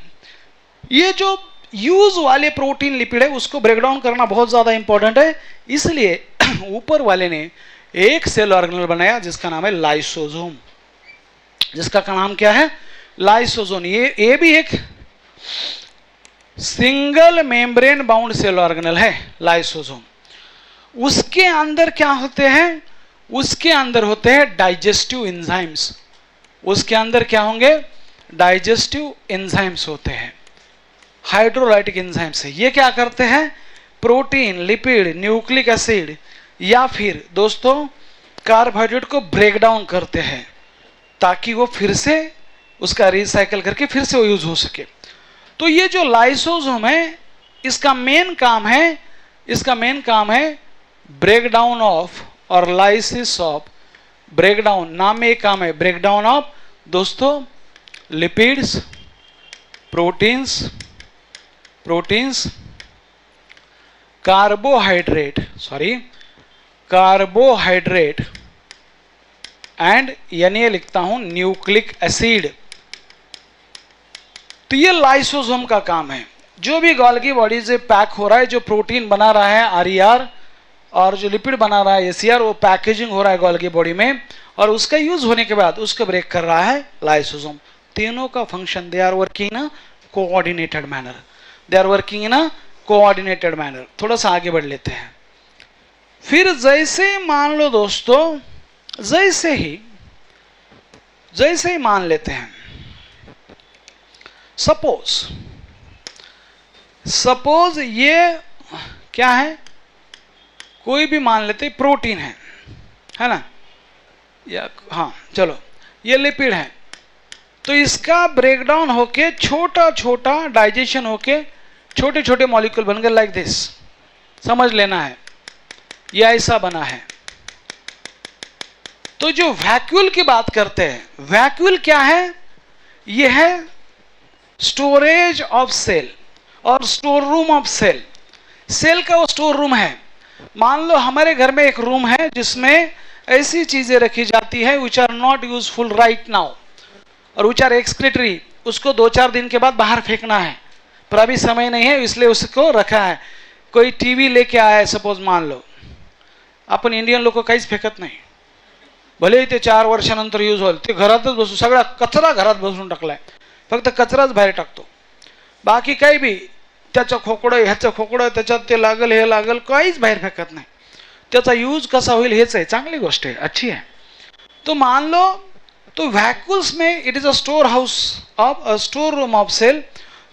ये जो यूज वाले प्रोटीन लिपिड है उसको ब्रेक डाउन करना बहुत ज्यादा इंपॉर्टेंट है। इसलिए ऊपर वाले ने एक सेल ऑर्गेनल बनाया जिसका नाम है लाइसोसोम, जिसका नाम क्या है? लाइसोसोम। ये भी एक single membrane bound cell organelle है लाइसोसोम। उसके अंदर क्या होते हैं? उसके अंदर होते हैं डाइजेस्टिव एंजाइम्स। उसके अंदर क्या होंगे? डाइजेस्टिव एंजाइम्स होते हैं, हाइड्रोलाइटिक एंजाइम्स है। ये क्या करते हैं? प्रोटीन, लिपिड, न्यूक्लिक एसिड या फिर दोस्तों कार्बोहाइड्रेट को ब्रेक डाउन करते हैं ताकि वो फिर से उसका रिसाइकल करके फिर से वो यूज हो सके। तो ये जो लाइसोसोम है, इसका मेन काम है ब्रेक डाउन ऑफ और लाइसिस ऑफ, ब्रेक डाउन, नाम में एक काम है, ब्रेक डाउन ऑफ दोस्तों लिपिड्स, प्रोटीन्स, कार्बोहाइड्रेट एंड यानी लिखता हूं न्यूक्लिक एसिड। तो ये लाइसोसोम का काम है। जो भी गोल्गी बॉडी से पैक हो रहा है, जो प्रोटीन बना रहा है आरईआर और जो लिपिड बना रहा है एसीआर, वो पैकेजिंग हो रहा है गोल्गी बॉडी में और उसका यूज होने के बाद उसको ब्रेक कर रहा है लाइसोसोम। तीनों का function, they are working in a coordinated manner. थोड़ा सा आगे बढ़ लेते हैं। फिर जैसे मान लो दोस्तों, जैसे ही मान लेते हैं, सपोज ये क्या है? कोई भी मान लेते, प्रोटीन है ना, या हाँ चलो ये लिपिड है। तो इसका ब्रेकडाउन होके छोटा छोटा डाइजेशन होके छोटे छोटे मॉलिक्यूल बन गए, लाइक दिस, समझ लेना है, ये ऐसा बना है। तो जो वैक्यूल की बात करते हैं, वैक्यूल क्या है? ये है स्टोरेज ऑफ सेल और store room of cell. Cell का वो स्टोर रूम है। मान लो हमारे घर में एक रूम है जिसमें ऐसी चीजें रखी जाती है which are not useful right now और विच आर एक्सक्रीटरी, उसको 2-4 दिन के बाद बाहर फेंकना है, पर अभी समय नहीं है इसलिए उसको रखा है। कोई टीवी लेके आया है सपोज, मान लो, आपण इंडियन लोक काहीच फेकत नाही, भले ते 4 वर्षानंतर यूज होईल, ते घरातच बसून सगळा कचरा घरात बसून टाकलाय, फक्त कचराच बाहेर टाकतो, बाकी काही बी त्याचं खोकडं, ह्याचं खोकडं, त्याच्यात ते लागल, हे लागल, काहीच बाहेर फेकत नाही। त्याचा यूज कसा होईल हेच आहे, चांगली गोष्ट आहे, अच्छी है। तो मान लो, तो वैक्यूल्स में it is a store house of a store room of cell.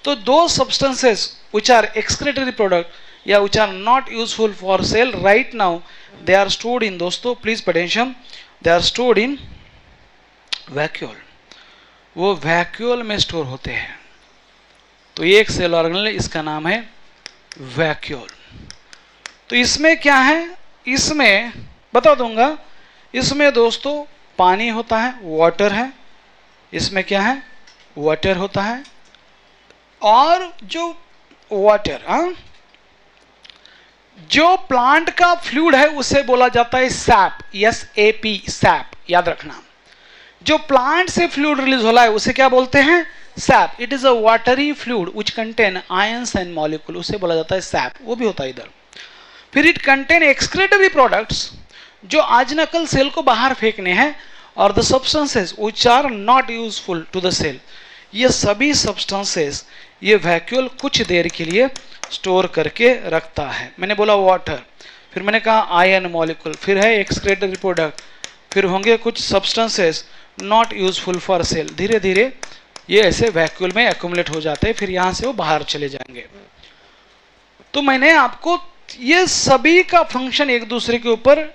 तो दो substances which are excretory product या which are not useful for cell right now, they are stored in, दोस्तों please pay attention, they are stored in vacuole. वो वैक्यूल में स्टोर होते हैं। तो ये एक सेल ऑर्गेनल है, इसका नाम है वैक्यूल। तो इसमें क्या है? इसमें बता दूंगा, इसमें दोस्तों पानी होता है, वाटर है, इसमें क्या है? वाटर होता है। और जो वाटर, जो प्लांट का फ्लूइड है उसे बोला जाता है सैप, SAP, सैप, याद रखना। जो प्लांट से फ्लूइड रिलीज हो रहा है उसे क्या बोलते हैं? SAP. It is a watery fluid which contain ions and molecule, उसे बोला जाता है सैप, वो भी होता है इधर। फिर इट कंटेन एक्सक्रीटरी प्रोडक्ट्स, जो आज नकल सेल को बाहर फेंकने हैं, और the substances which are not useful to the cell. ये सभी सब्सटेंसेस ये वैक्यूल कुछ देर के लिए स्टोर करके रखता है। मैंने बोला वाटर, फिर मैंने कहा आयन मॉलिक्यूल, फिर है एक्सक्रीटरी प्रोडक्ट, फिर होंगे कुछ substances not useful for cell. धीरे धीरे ये ऐसे वैक्यूल में एक्यूमुलेट हो जाते हैं, फिर यहां से वो बाहर चले जाएंगे। तो मैंने आपको ये सभी का फंक्शन एक दूसरे के ऊपर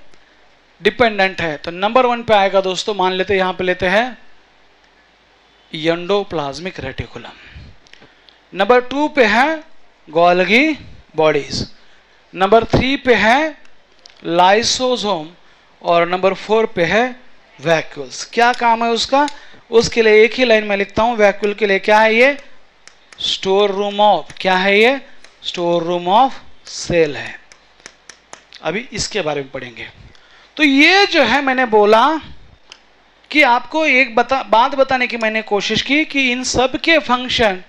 डिपेंडेंट है। तो नंबर 1 पे आएगा दोस्तों, मान लेते यहां पे लेते हैं एंडोप्लाज्मिक रेटिकुलम, नंबर 2 पे है गोल्गी बॉडीज, नंबर 3 पे है लाइसोसोम और नंबर 4 पे है वैक्यूल्स। क्या काम है उसका? उसके लिए एक ही लाइन में लिखता हूं, वैक्यूल के लिए क्या है? ये स्टोर रूम ऑफ, क्या है ये? स्टोर रूम ऑफ सेल है। अभी इसके बारे में पढ़ेंगे। तो ये जो है, मैंने बोला कि आपको एक बात बताने की मैंने कोशिश की कि इन सब के फंक्शन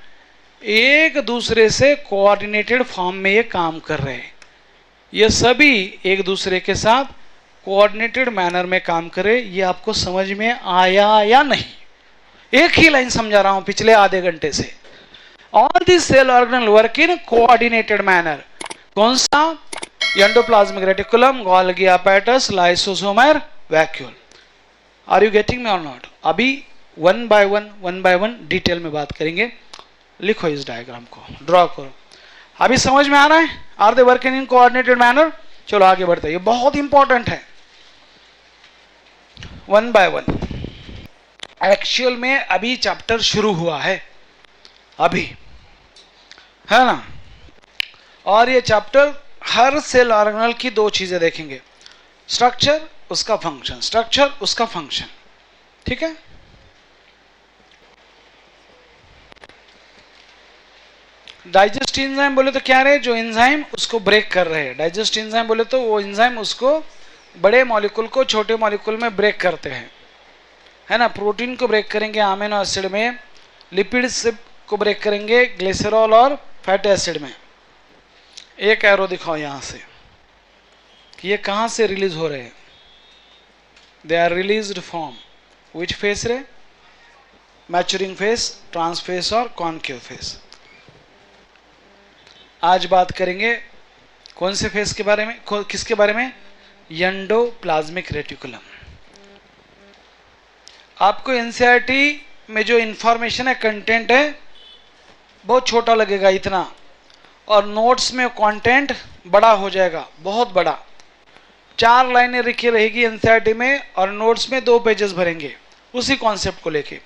एक दूसरे से कोऑर्डिनेटेड फॉर्म में ये काम कर रहे हैं। ये सभी एक दूसरे के साथ कोऑर्डिनेटेड मैनर में काम करे। ये आपको समझ में आया या नहीं? एक ही लाइन समझा रहा हूं पिछले आधे घंटे से। All the cell organelle work in coordinated manner. कौन सा? Endoplasmic reticulum, Golgi apparatus, lysosome, vacuole. Are you getting me or not? अभी वन बाय वन डिटेल में बात करेंगे। लिखो इस डायग्राम को, ड्रॉ करो। अभी समझ में आ रहा है? Are they working in coordinated manner? चलो आगे बढ़ते हैं, ये बहुत इंपॉर्टेंट है। One by one. एक्चुअल में अभी चैप्टर शुरू हुआ है, अभी, है ना? और ये चैप्टर हर सेल ऑर्गेनल की दो चीजें देखेंगे, स्ट्रक्चर उसका फंक्शन, स्ट्रक्चर उसका फंक्शन। ठीक है? डाइजेस्ट एंजाइम बोले तो क्या रहे? जो एंजाइम उसको ब्रेक कर रहे हैं। डाइजेस्ट एंजाइम बोले तो वो एंजाइम उसको बड़े मॉलिक्यूल को छोटे मॉलिक्यूल में ब्रेक करते हैं, है ना? प्रोटीन को ब्रेक करेंगे अमीनो एसिड में, लिपिड्स को ब्रेक करेंगे ग्लिसरॉल और फैटी एसिड में। एक एरो दिखाओ यहां से कि ये कहां से रिलीज हो रहे हैं। They are released from which face रे? मैच्योरिंग फेस, ट्रांस फेस और कॉनकेव फेस। आज बात करेंगे कौन से फेस के बारे में? किसके बारे में? Endoplasmic reticulum. आपको एनसीईआरटी में जो इंफॉर्मेशन है, कंटेंट है, बहुत छोटा लगेगा इतना, और नोट्स में कंटेंट बड़ा हो जाएगा, बहुत बड़ा। 4 लाइनें लिखी रहेगी एनसीईआरटी में और नोट्स में 2 पेजेस भरेंगे उसी कॉन्सेप्ट को लेके।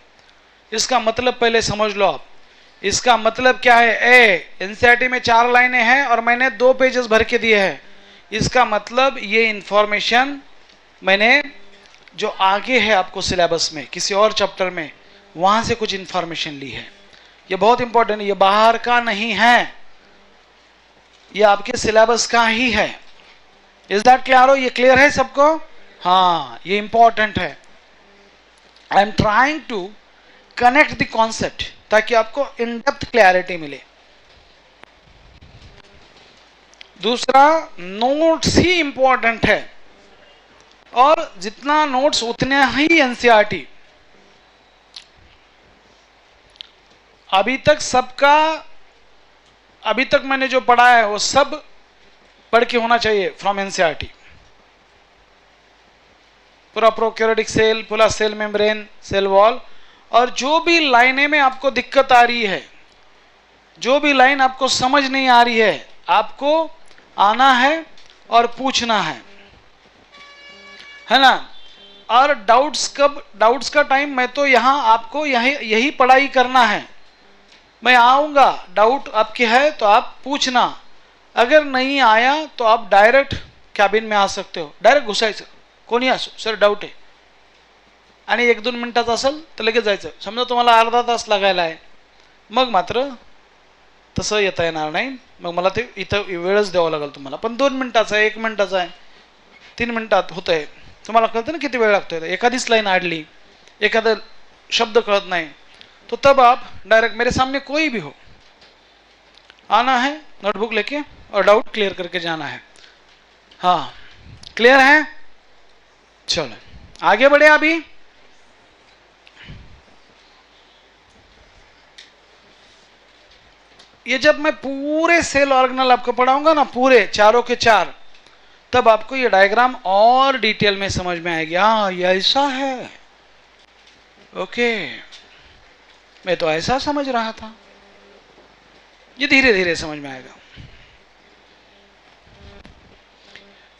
इसका मतलब पहले समझ लो आप। इसका मतलब क्या है? एनसीईआरटी में 4 लाइनें हैं और मैंने 2 पेजेस भर के दिए हैं। इसका मतलब ये इंफॉर्मेशन मैंने जो आगे है आपको सिलेबस में, किसी और चैप्टर में, वहां से कुछ इंफॉर्मेशन ली है। ये बहुत इंपॉर्टेंट है, ये बाहर का नहीं है, ये आपके सिलेबस का ही है। Is that clear? हो? ये क्लियर है सबको? हाँ, ये इंपॉर्टेंट है। I am trying to connect the concept ताकि आपको इन डेप्थ क्लैरिटी मिले। दूसरा, नोट्स ही इंपॉर्टेंट है, और जितना नोट्स उतना ही एनसीईआरटी। अभी तक मैंने जो पढ़ा है वो सब पढ़ के होना चाहिए फ्रॉम एनसीईआरटी। पूरा प्रोकैरियोटिक सेल, पूरा सेल मेम्ब्रेन, सेल वॉल, और जो भी लाइनें में आपको दिक्कत आ रही है, जो भी लाइन आपको समझ नहीं आ रही है, आपको आना है और पूछना है ना? और डाउट्स का टाइम मैं तो यहां आपको यही पढ़ाई करना है। मैं आऊंगा, डाउट आपके है तो आप पूछना, अगर नहीं आया तो आप डायरेक्ट कॅबिन में आ सकते हो, डायरेक्ट घुसायचं, कोणी असो, सर डाऊट आहे, आणि 1-2 मिनिटाचं असेल तर लगेच जायचं. समजा तुम्हाला अर्धा तास लागायला आहे, मग मात्र तसं येता येणार नाही, मग मला ते इथं वेळच द्यावा लागेल तुम्हाला. पण 2 मिनिटाचा आहे, 1 मिनिटाचा आहे, 3 मिनिटात होतंय. तुम्हाला कळतं ना किती वेळ लागतोय. एखादीच लाईन आडली, एखादा शब्द कळत नाही, तो तब आप डायरेक्ट मेरे सामने कोई भी हो, आना है नोटबुक लेके और डाउट क्लियर करके जाना है. हाँ, क्लियर है? चलो आगे बढ़े. अभी ये जब मैं पूरे सेल ऑर्गेनल आपको पढ़ाऊंगा ना, पूरे चारों के चार, तब आपको ये डायग्राम और डिटेल में समझ में आएगी. हाँ, ये ऐसा है, ओके, मैं तो ऐसा समझ रहा था. ये धीरे धीरे समझ में आएगा.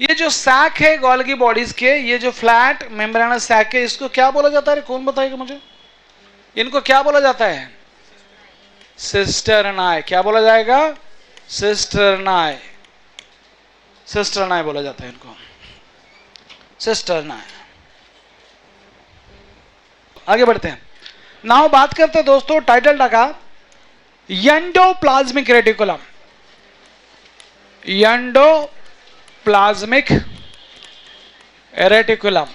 ये जो सैक है गोल्गी बॉडीज के, ये जो फ्लैट मेम्ब्रेनस सैक है, इसको क्या बोला जाता है? कौन बताएगा मुझे? इनको क्या बोला जाता है? सिस्टर्नाई. क्या बोला जाएगा? सिस्टर्नाई. सिस्टर्नाई बोला जाता है इनको, सिस्टर्नाई. आगे बढ़ते हैं. नाउ बात करते हैं दोस्तों, टाइटल टाका एंडोप्लाज्मिक रेटिकुलम. Endoplasmic reticulum.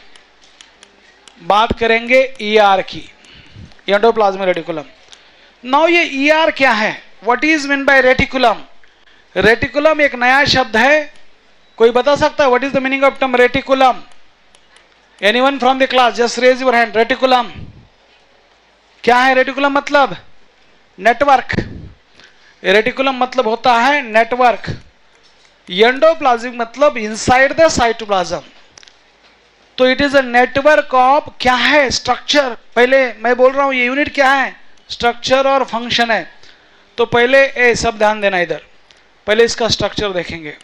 बात करेंगे ईआर की. Endoplasmic reticulum. नाउ ये ईआर क्या है? What is mean by reticulum? Reticulum एक नया शब्द है. कोई बता सकता है what is the meaning of term reticulum? Anyone from the class just raise your hand. Reticulum क्या है? रेटिकुलम मतलब नेटवर्क। रेटिकुलम मतलब होता है नेटवर्क। एंडोप्लाज्मिक मतलब इनसाइड द साइटोप्लाज्म। तो it is a network of क्या है? स्ट्रक्चर। पहले मैं बोल रहा हूं ये यूनिट क्या है? स्ट्रक्चर और फंक्शन है। तो पहले ए सब ध्यान देना इधर, पहले इसका स्ट्रक्चर देखेंगे।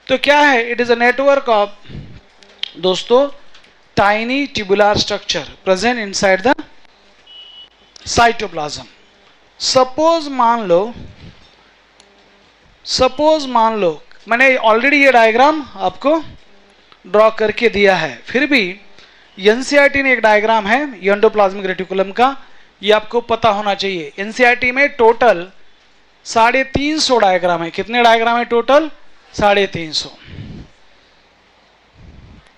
तो क्या है? It is a network of दोस्तों tiny tubular structure present inside the cytoplasm. Suppose मान लो मैंने ऑलरेडी ये डायग्राम आपको ड्रॉ करके दिया है, फिर भी एनसीईआरटी ने एक डायग्राम है एंडोप्लाज्मिक रेटिकुलम का, ये आपको पता होना चाहिए। एनसीईआरटी में टोटल 350 डायग्राम है। कितने डायग्राम है टोटल? 350।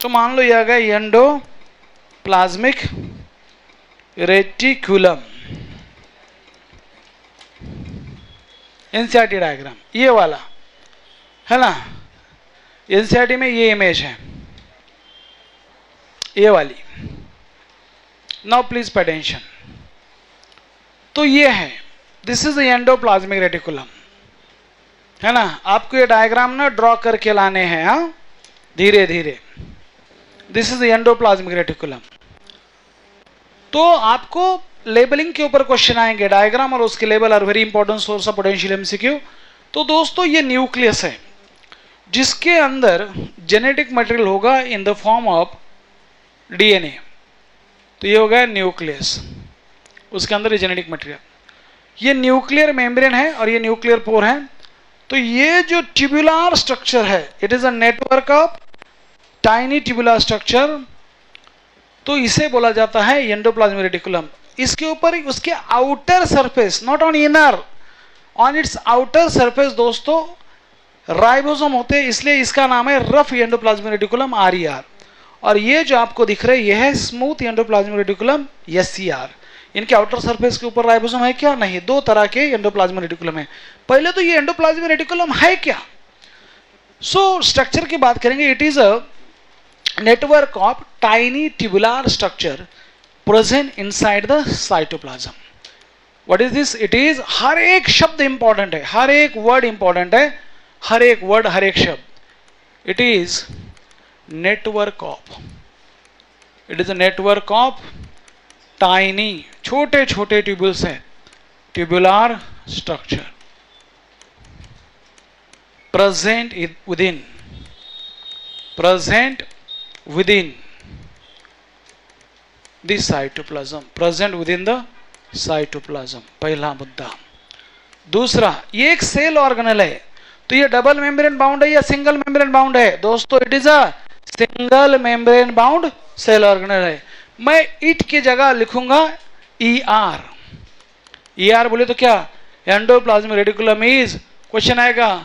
तो मान लो ये आ गया एंडोप्लाज्मिक रेटिकुलम एनसीईआरटी डायग्राम, ये वाला है ना। एनसीईआरटी में ये इमेज है, ये वाली। Now please pay attention. तो ये है, दिस इज एंडोप्लाज्मिक रेटिकुलम, है ना। आपको ये डायग्राम ना ड्रॉ करके लाने हैं, हाँ, धीरे धीरे। This is endoplasmic reticulum. तो आपको लेबलिंग के ऊपर क्वेश्चन आएंगे। डायग्राम और उसके label are very important source of potential MCQ. तो दोस्तों ये न्यूक्लियस है जिसके अंदर जेनेटिक मटेरियल होगा इन द फॉर्म ऑफ डीएनए। तो ये हो गया न्यूक्लियस, उसके अंदर जेनेटिक मटेरियल। ये न्यूक्लियर मेम्ब्रेन है और ये न्यूक्लियर पोर है। तो ये जो ट्यूबुलर स्ट्रक्चर है, it is a network of tiny tubular structure. तो इसे बोला जाता है एंडोप्लाज्मिक रेटिकुलम। इसके ऊपर उसके outer surface, not on inner, on it's outer surface दोस्तों राइबोसोम होते हैं, इसलिए इसका नाम है रफ एंडोप्लाज्मिक रेटिकुलम आरईआर। और ये जो आपको दिख रहा है ये है स्मूथ एंडोप्लाज्मिक रेटिकुलम एससीआर। इनके आउटर सरफेस के ऊपर राइबोसोम है क्या? नहीं। दो तरह के एंडोप्लाज्मिक रेटिकुलम है। पहले तो ये एंडोप्लाज्मिक रेटिकुलम है क्या? सो स्ट्रक्चर की बात करेंगे। It is a network of tiny tubular structure present inside the cytoplasm. What is this? It is, हर एक शब्द इंपॉर्टेंट है, हर एक वर्ड इंपॉर्टेंट है, हर एक वर्ड, हर एक शब्द। It is network of, it is a network of tiny, छोटे छोटे ट्यूबुल्स हैं, tubular structure present within the cytoplasm, present within the cytoplasm. पहला मुद्दा। दूसरा, ये एक सेल ऑर्गेनेल है। तो ये डबल मेम्ब्रेन बाउंड है या सिंगल मेम्ब्रेन बाउंड है? दोस्तों it is a single membrane bound cell organelle है। मैं इट की जगह लिखूंगा ER। ER बोले तो क्या? एंडोप्लाज्मिक रेटिकुलम इज, क्वेश्चन आएगा,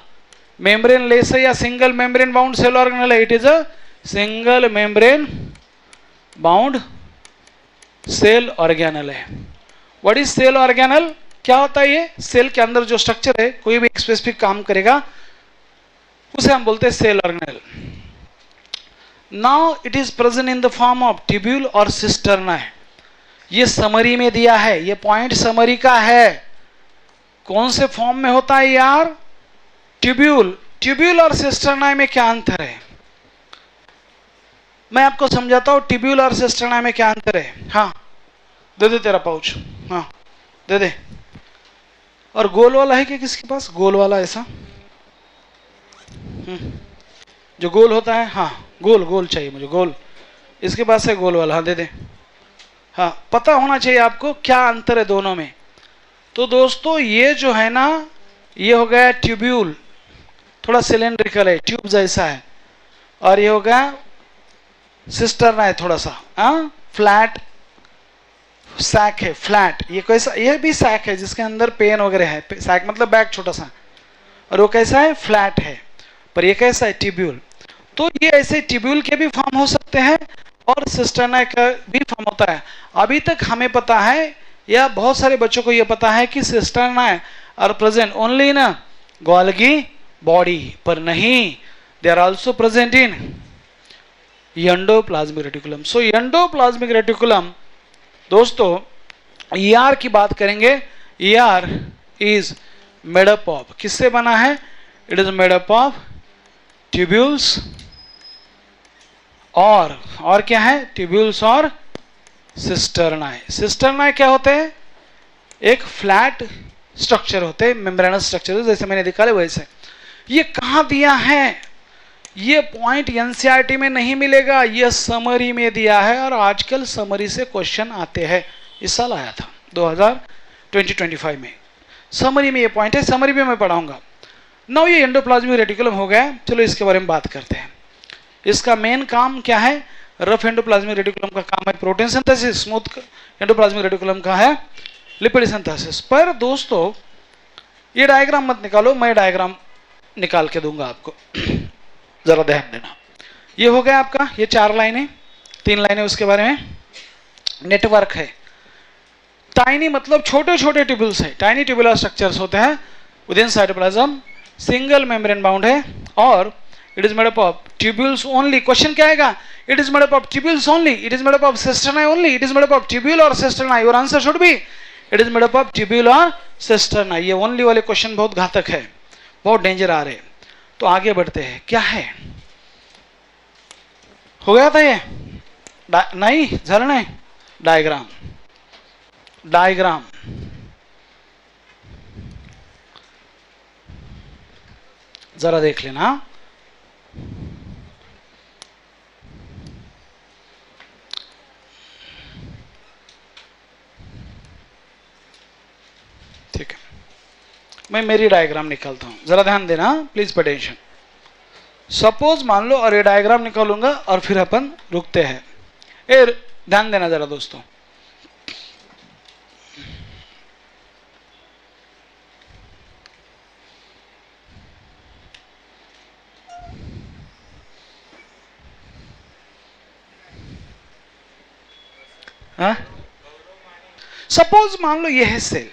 मेम्ब्रेन लेस है या single membrane bound cell organelle है? It is a single membrane bound cell organelle है। What is cell organelle? क्या होता है ये? सेल के अंदर जो स्ट्रक्चर है, कोई भी एक स्पेसिफिक काम करेगा, उसे हम बोलते हैं cell organelle. Now it is present in the form of tubule और सिस्टर्ना है। ये समरी में दिया है, ये पॉइंट समरी का है। कौन से फॉर्म में होता है यार? ट्यूब्यूल। ट्यूब्यूल और सिस्टर्ना में क्या अंतर है? मैं आपको समझाता हूं ट्यूब्यूल और सिस्टर्ना में क्या अंतर है। हाँ दे दे तेरा पाउच, हाँ दे दे। और गोल वाला है क्या किसके पास? गोल वाला ऐसा जो गोल होता है, हाँ गोल गोल चाहिए मुझे, गोल। इसके पास है गोल वाला, हाँ दे दे। हाँ पता होना चाहिए आपको क्या अंतर है दोनों में। तो दोस्तों ये जो है ना, ये हो गया ट्यूब्यूल, थोड़ा सिलेंड्रिकल है, ट्यूब जैसा है। और ये हो गया सिस्टर्ना है, थोड़ा सा फ्लैट सैक है, फ्लैट। ये कैसा? ये भी सैक है जिसके अंदर पेन वगैरह है, सैक मतलब बैग छोटा सा। और वो कैसा है? फ्लैट है। पर ये कैसा है? ट्यूब्यूल। तो ये ऐसे ट्यूब्यूल के भी फॉर्म हो सकते हैं और सिस्टर्ना का भी फॉर्म होता है। अभी तक हमें पता है, या बहुत सारे बच्चों को ये पता है कि cisterna are present only in Golgi body, पर नहीं, they are also present in endoplasmic reticulum. So endoplasmic reticulum दोस्तों ER की बात करेंगे, ER is made up of, किससे बना है? It is made up of tubules और क्या है? ट्यूब्यूल्स और सिस्टर्नाई। सिस्टर्नाई क्या होते हैं? एक फ्लैट स्ट्रक्चर होते हैं, मेम्ब्रेनस स्ट्रक्चर, जैसे मैंने दिखाया वैसे। ये कहां दिया है? ये पॉइंट एनसीईआरटी में नहीं मिलेगा, ये समरी में दिया है, और आजकल समरी से क्वेश्चन आते हैं। इस साल आया था 2025 में, समरी में ये पॉइंट है, समरी में मैं पढ़ाऊंगा। नाउ ये एंडोप्लाज्मिक रेटिकुलम हो गया, चलो इसके बारे में बात करते हैं। इसका मेन काम क्या है? रफ एंडोप्लाज्मिक रेटिकुलम का काम है protein synthesis, smooth endoplasmic reticulum का है लिपिड सिंथेसिस। पर दोस्तों ये डायग्राम मत निकालो, मैं डायग्राम निकाल के दूंगा आपको, जरा ध्यान देना। ये हो गया आपका, ये 4 लाइनें, 3 लाइनें उसके बारे में। नेटवर्क है, टाइनी मतलब छोटे छोटे ट्यूब्यूल्स है, टाइनी ट्यूबुलर स्ट्रक्चर्स होते हैं within cytoplasm, single membrane bound है, और it is made up of tubules only. Question क्या आएगा? It is made up of tubules only, it is made up of cisternae only, it is made up of tubule और cisternae. Your answer should be it is made up of tubule और सिस्टर्नाई। ये ओनली वाले क्वेश्चन बहुत घातक है, बहुत डेंजर आ रहे हैं। तो आगे बढ़ते हैं, क्या है? हो गया था ये? नहीं झरने, डायग्राम, डायग्राम जरा देख लेना। ठीक है, मैं मेरी डायग्राम निकालता हूं, जरा ध्यान देना, प्लीज पे अटेंशन। सपोज मान लो, और ये डायग्राम निकालूंगा और फिर अपन रुकते हैं। ध्यान देना जरा दोस्तों। सपोज मान लो ये है सेल,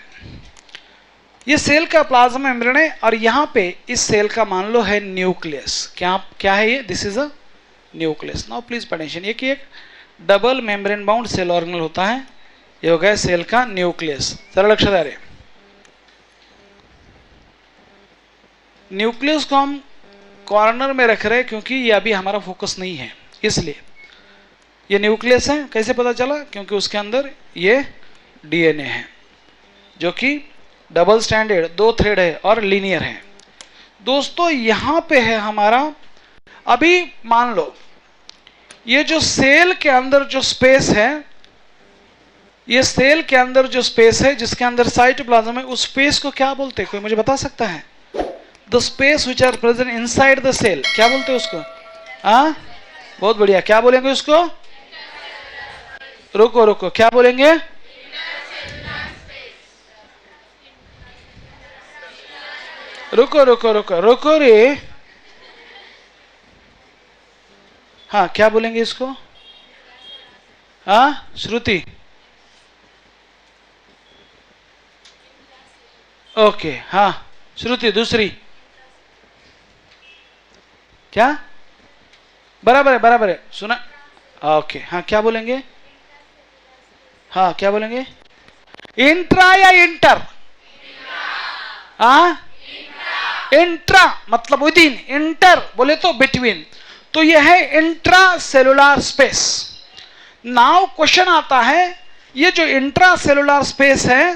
ये सेल का प्लाज्मा मेम्ब्रेन है, और यहां पे इस सेल का मान लो है न्यूक्लियस। क्या है ये? This is a nucleus. Now please attention, ये कि एक double membrane bound cell organelle होता है, ये हो गया सेल का न्यूक्लियस। जरा लक्ष्य आ रहे, न्यूक्लियस को हम कॉर्नर में रख रहे हैं क्योंकि ये अभी हमारा फोकस नहीं है, इसलिए ये न्यूक्लियस है। कैसे पता चला? क्योंकि उसके अंदर ये डीएनए है, जो कि डबल स्टैंडर्ड, 2 थ्रेड है और लीनियर है। दोस्तों यहां पे है हमारा, अभी मान लो ये जो सेल के अंदर जो स्पेस है, ये सेल के अंदर जो स्पेस है जिसके अंदर साइटोप्लाज्म है, उस स्पेस को क्या बोलते हैं? कोई मुझे बता सकता है? The space which are present inside the cell, क्या बोलते हैं उसको? बहुत बढ़िया, क्या बोलेंगे उसको? रुको रुको, क्या बोलेंगे? रुको रुको रुको रुको रे, हाँ क्या बोलेंगे इसको? श्रुति, ओके, हाँ श्रुति दूसरी, क्या? बराबर है, सुना? ओके, हाँ क्या बोलेंगे? हाँ क्या बोलेंगे? इंट्रा या इंटर? इंट्रा मतलब विद इन, इंटर बोले तो बिटवीन, तो यह है intra cellular space. Now question आता है, ये जो इंट्रा सेलुलर स्पेस है,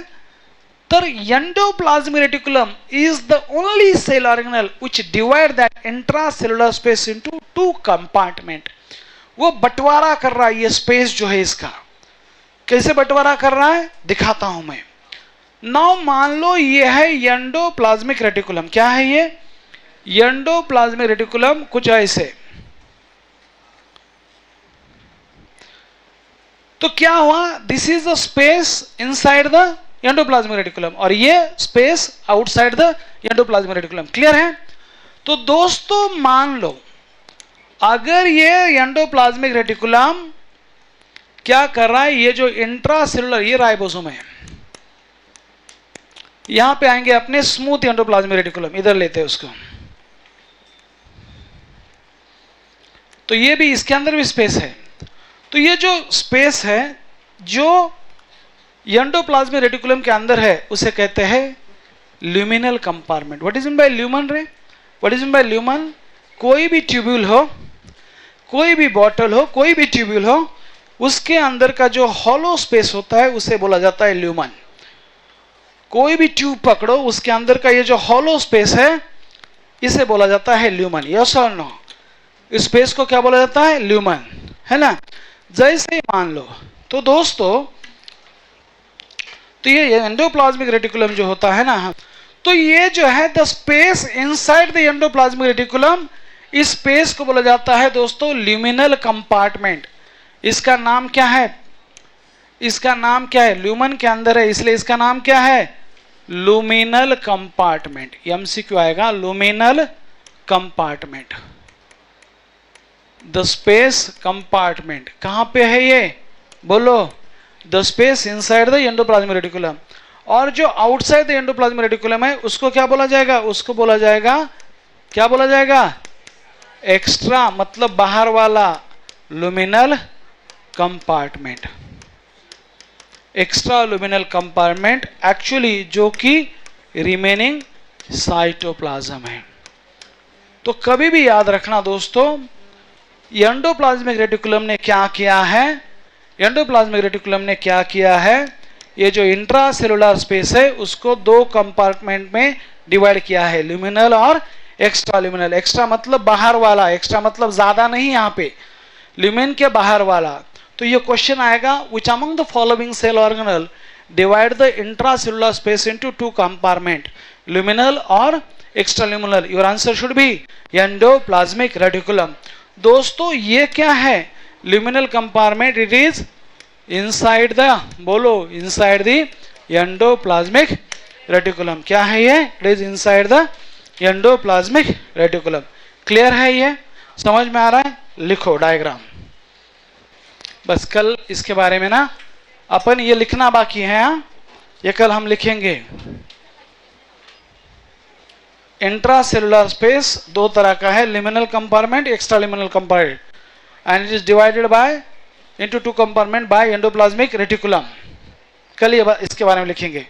तर endoplasmic reticulum is the only cell organelle which divide that intracellular space into 2 compartment। वो बंटवारा कर रहा है, ये स्पेस जो है इसका कैसे बंटवारा कर रहा है दिखाता हूं मैं। नाउ मान लो ये है एंडोप्लाज्मिक रेटिकुलम। क्या है ये? एंडोप्लाज्मिक रेटिकुलम कुछ ऐसे। तो क्या हुआ? This is the space inside the endoplasmic reticulum और ये space outside the endoplasmic reticulum. Clear है? तो दोस्तों मान लो अगर ये एंडोप्लाज्मिक रेटिकुलम क्या कर रहा है, ये जो इंट्रासेलुलर, ये राइबोसोम है, यहां पे आएंगे अपने स्मूथ एंडोप्लाज्मिक रेटिकुलम, इधर लेते हैं उसको। तो ये भी, इसके अंदर भी स्पेस है। तो ये जो स्पेस है जो एंडोप्लाज्मिक रेटिकुलम के अंदर है उसे कहते हैं luminal compartment. What is mean by lumen रे? What is mean by lumen? कोई भी ट्यूब्यूल हो, कोई भी बॉटल हो, कोई भी ट्यूब्यूल हो, उसके अंदर का जो हॉलो स्पेस होता है उसे बोला जाता है ल्यूमन। कोई भी ट्यूब पकड़ो, उसके अंदर का ये जो हॉलो स्पेस है इसे बोला जाता है ल्यूमन। यस और नो? इस स्पेस को क्या बोला जाता है? ल्यूमन, है ना। जैसे ही मान लो, तो दोस्तों तो ये एंडोप्लाज्मिक रेटिकुलम जो होता है ना, तो ये जो है the space inside the endoplasmic reticulum, इस स्पेस को बोला जाता है दोस्तों ल्यूमिनल कंपार्टमेंट। इसका नाम क्या है? इसका नाम क्या है? ल्यूमन के अंदर है, इसलिए इसका नाम क्या है? लुमिनल कंपार्टमेंट। एमसीक्यू आएगा, लुमिनल कंपार्टमेंट। द स्पेस कंपार्टमेंट कहां पे है ये? बोलो। The space inside the endoplasmic reticulum. और जो आउटसाइड द एंडोप्लाज्मिक रेटिकुलम है उसको क्या बोला जाएगा? उसको बोला जाएगा, क्या बोला जाएगा? एक्स्ट्रा, मतलब बाहर वाला, लुमिनल कंपार्टमेंट। एक्स्ट्रा लुमिनल कंपार्टमेंट एक्चुअली जो कि रिमेनिंग साइटोप्लाज्म है। तो कभी भी याद रखना दोस्तों, एंडोप्लाज्मिक रेटिकुलम ने क्या किया है? एंडोप्लाज्मिक रेटिकुलम ने क्या किया है? ये जो इंट्रासेलुलर स्पेस है उसको दो कंपार्टमेंट में डिवाइड किया है, ल्यूमिनल और एक्स्ट्रा ल्यूमिनल। एक्स्ट्रा मतलब बाहर वाला, एक्स्ट्रा मतलब ज्यादा नहीं, यहाँ पे ल्यूमेन के बाहर वाला। तो ये क्वेश्चन आएगा, which among the following cell organelle divide the intracellular space into two compartment, luminal और extra luminal? Your answer should be endoplasmic reticulum. दोस्तों ये क्या है? Luminal compartment, it is inside the, बोलो, इनसाइड द एंडोप्लाज्मिक रेटिकुलम। क्या है ये? It is inside the endoplasmic reticulum. Clear है? ये समझ में आ रहा है? लिखो डायग्राम। बस कल इसके बारे में ना अपन ये लिखना बाकी है, ये कल हम लिखेंगे। इंट्रासेलुलर स्पेस दो तरह का है, luminal compartment, extra luminal compartment, and it is divided by into two compartment by endoplasmic reticulum. कल ये इसके बारे में लिखेंगे।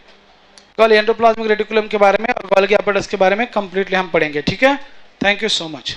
कल एंडोप्लाज्मिक रेटिकुलम के बारे में और गोल्गी अपैरेटस के बारे में कंप्लीटली हम पढ़ेंगे। ठीक है? Thank you so much.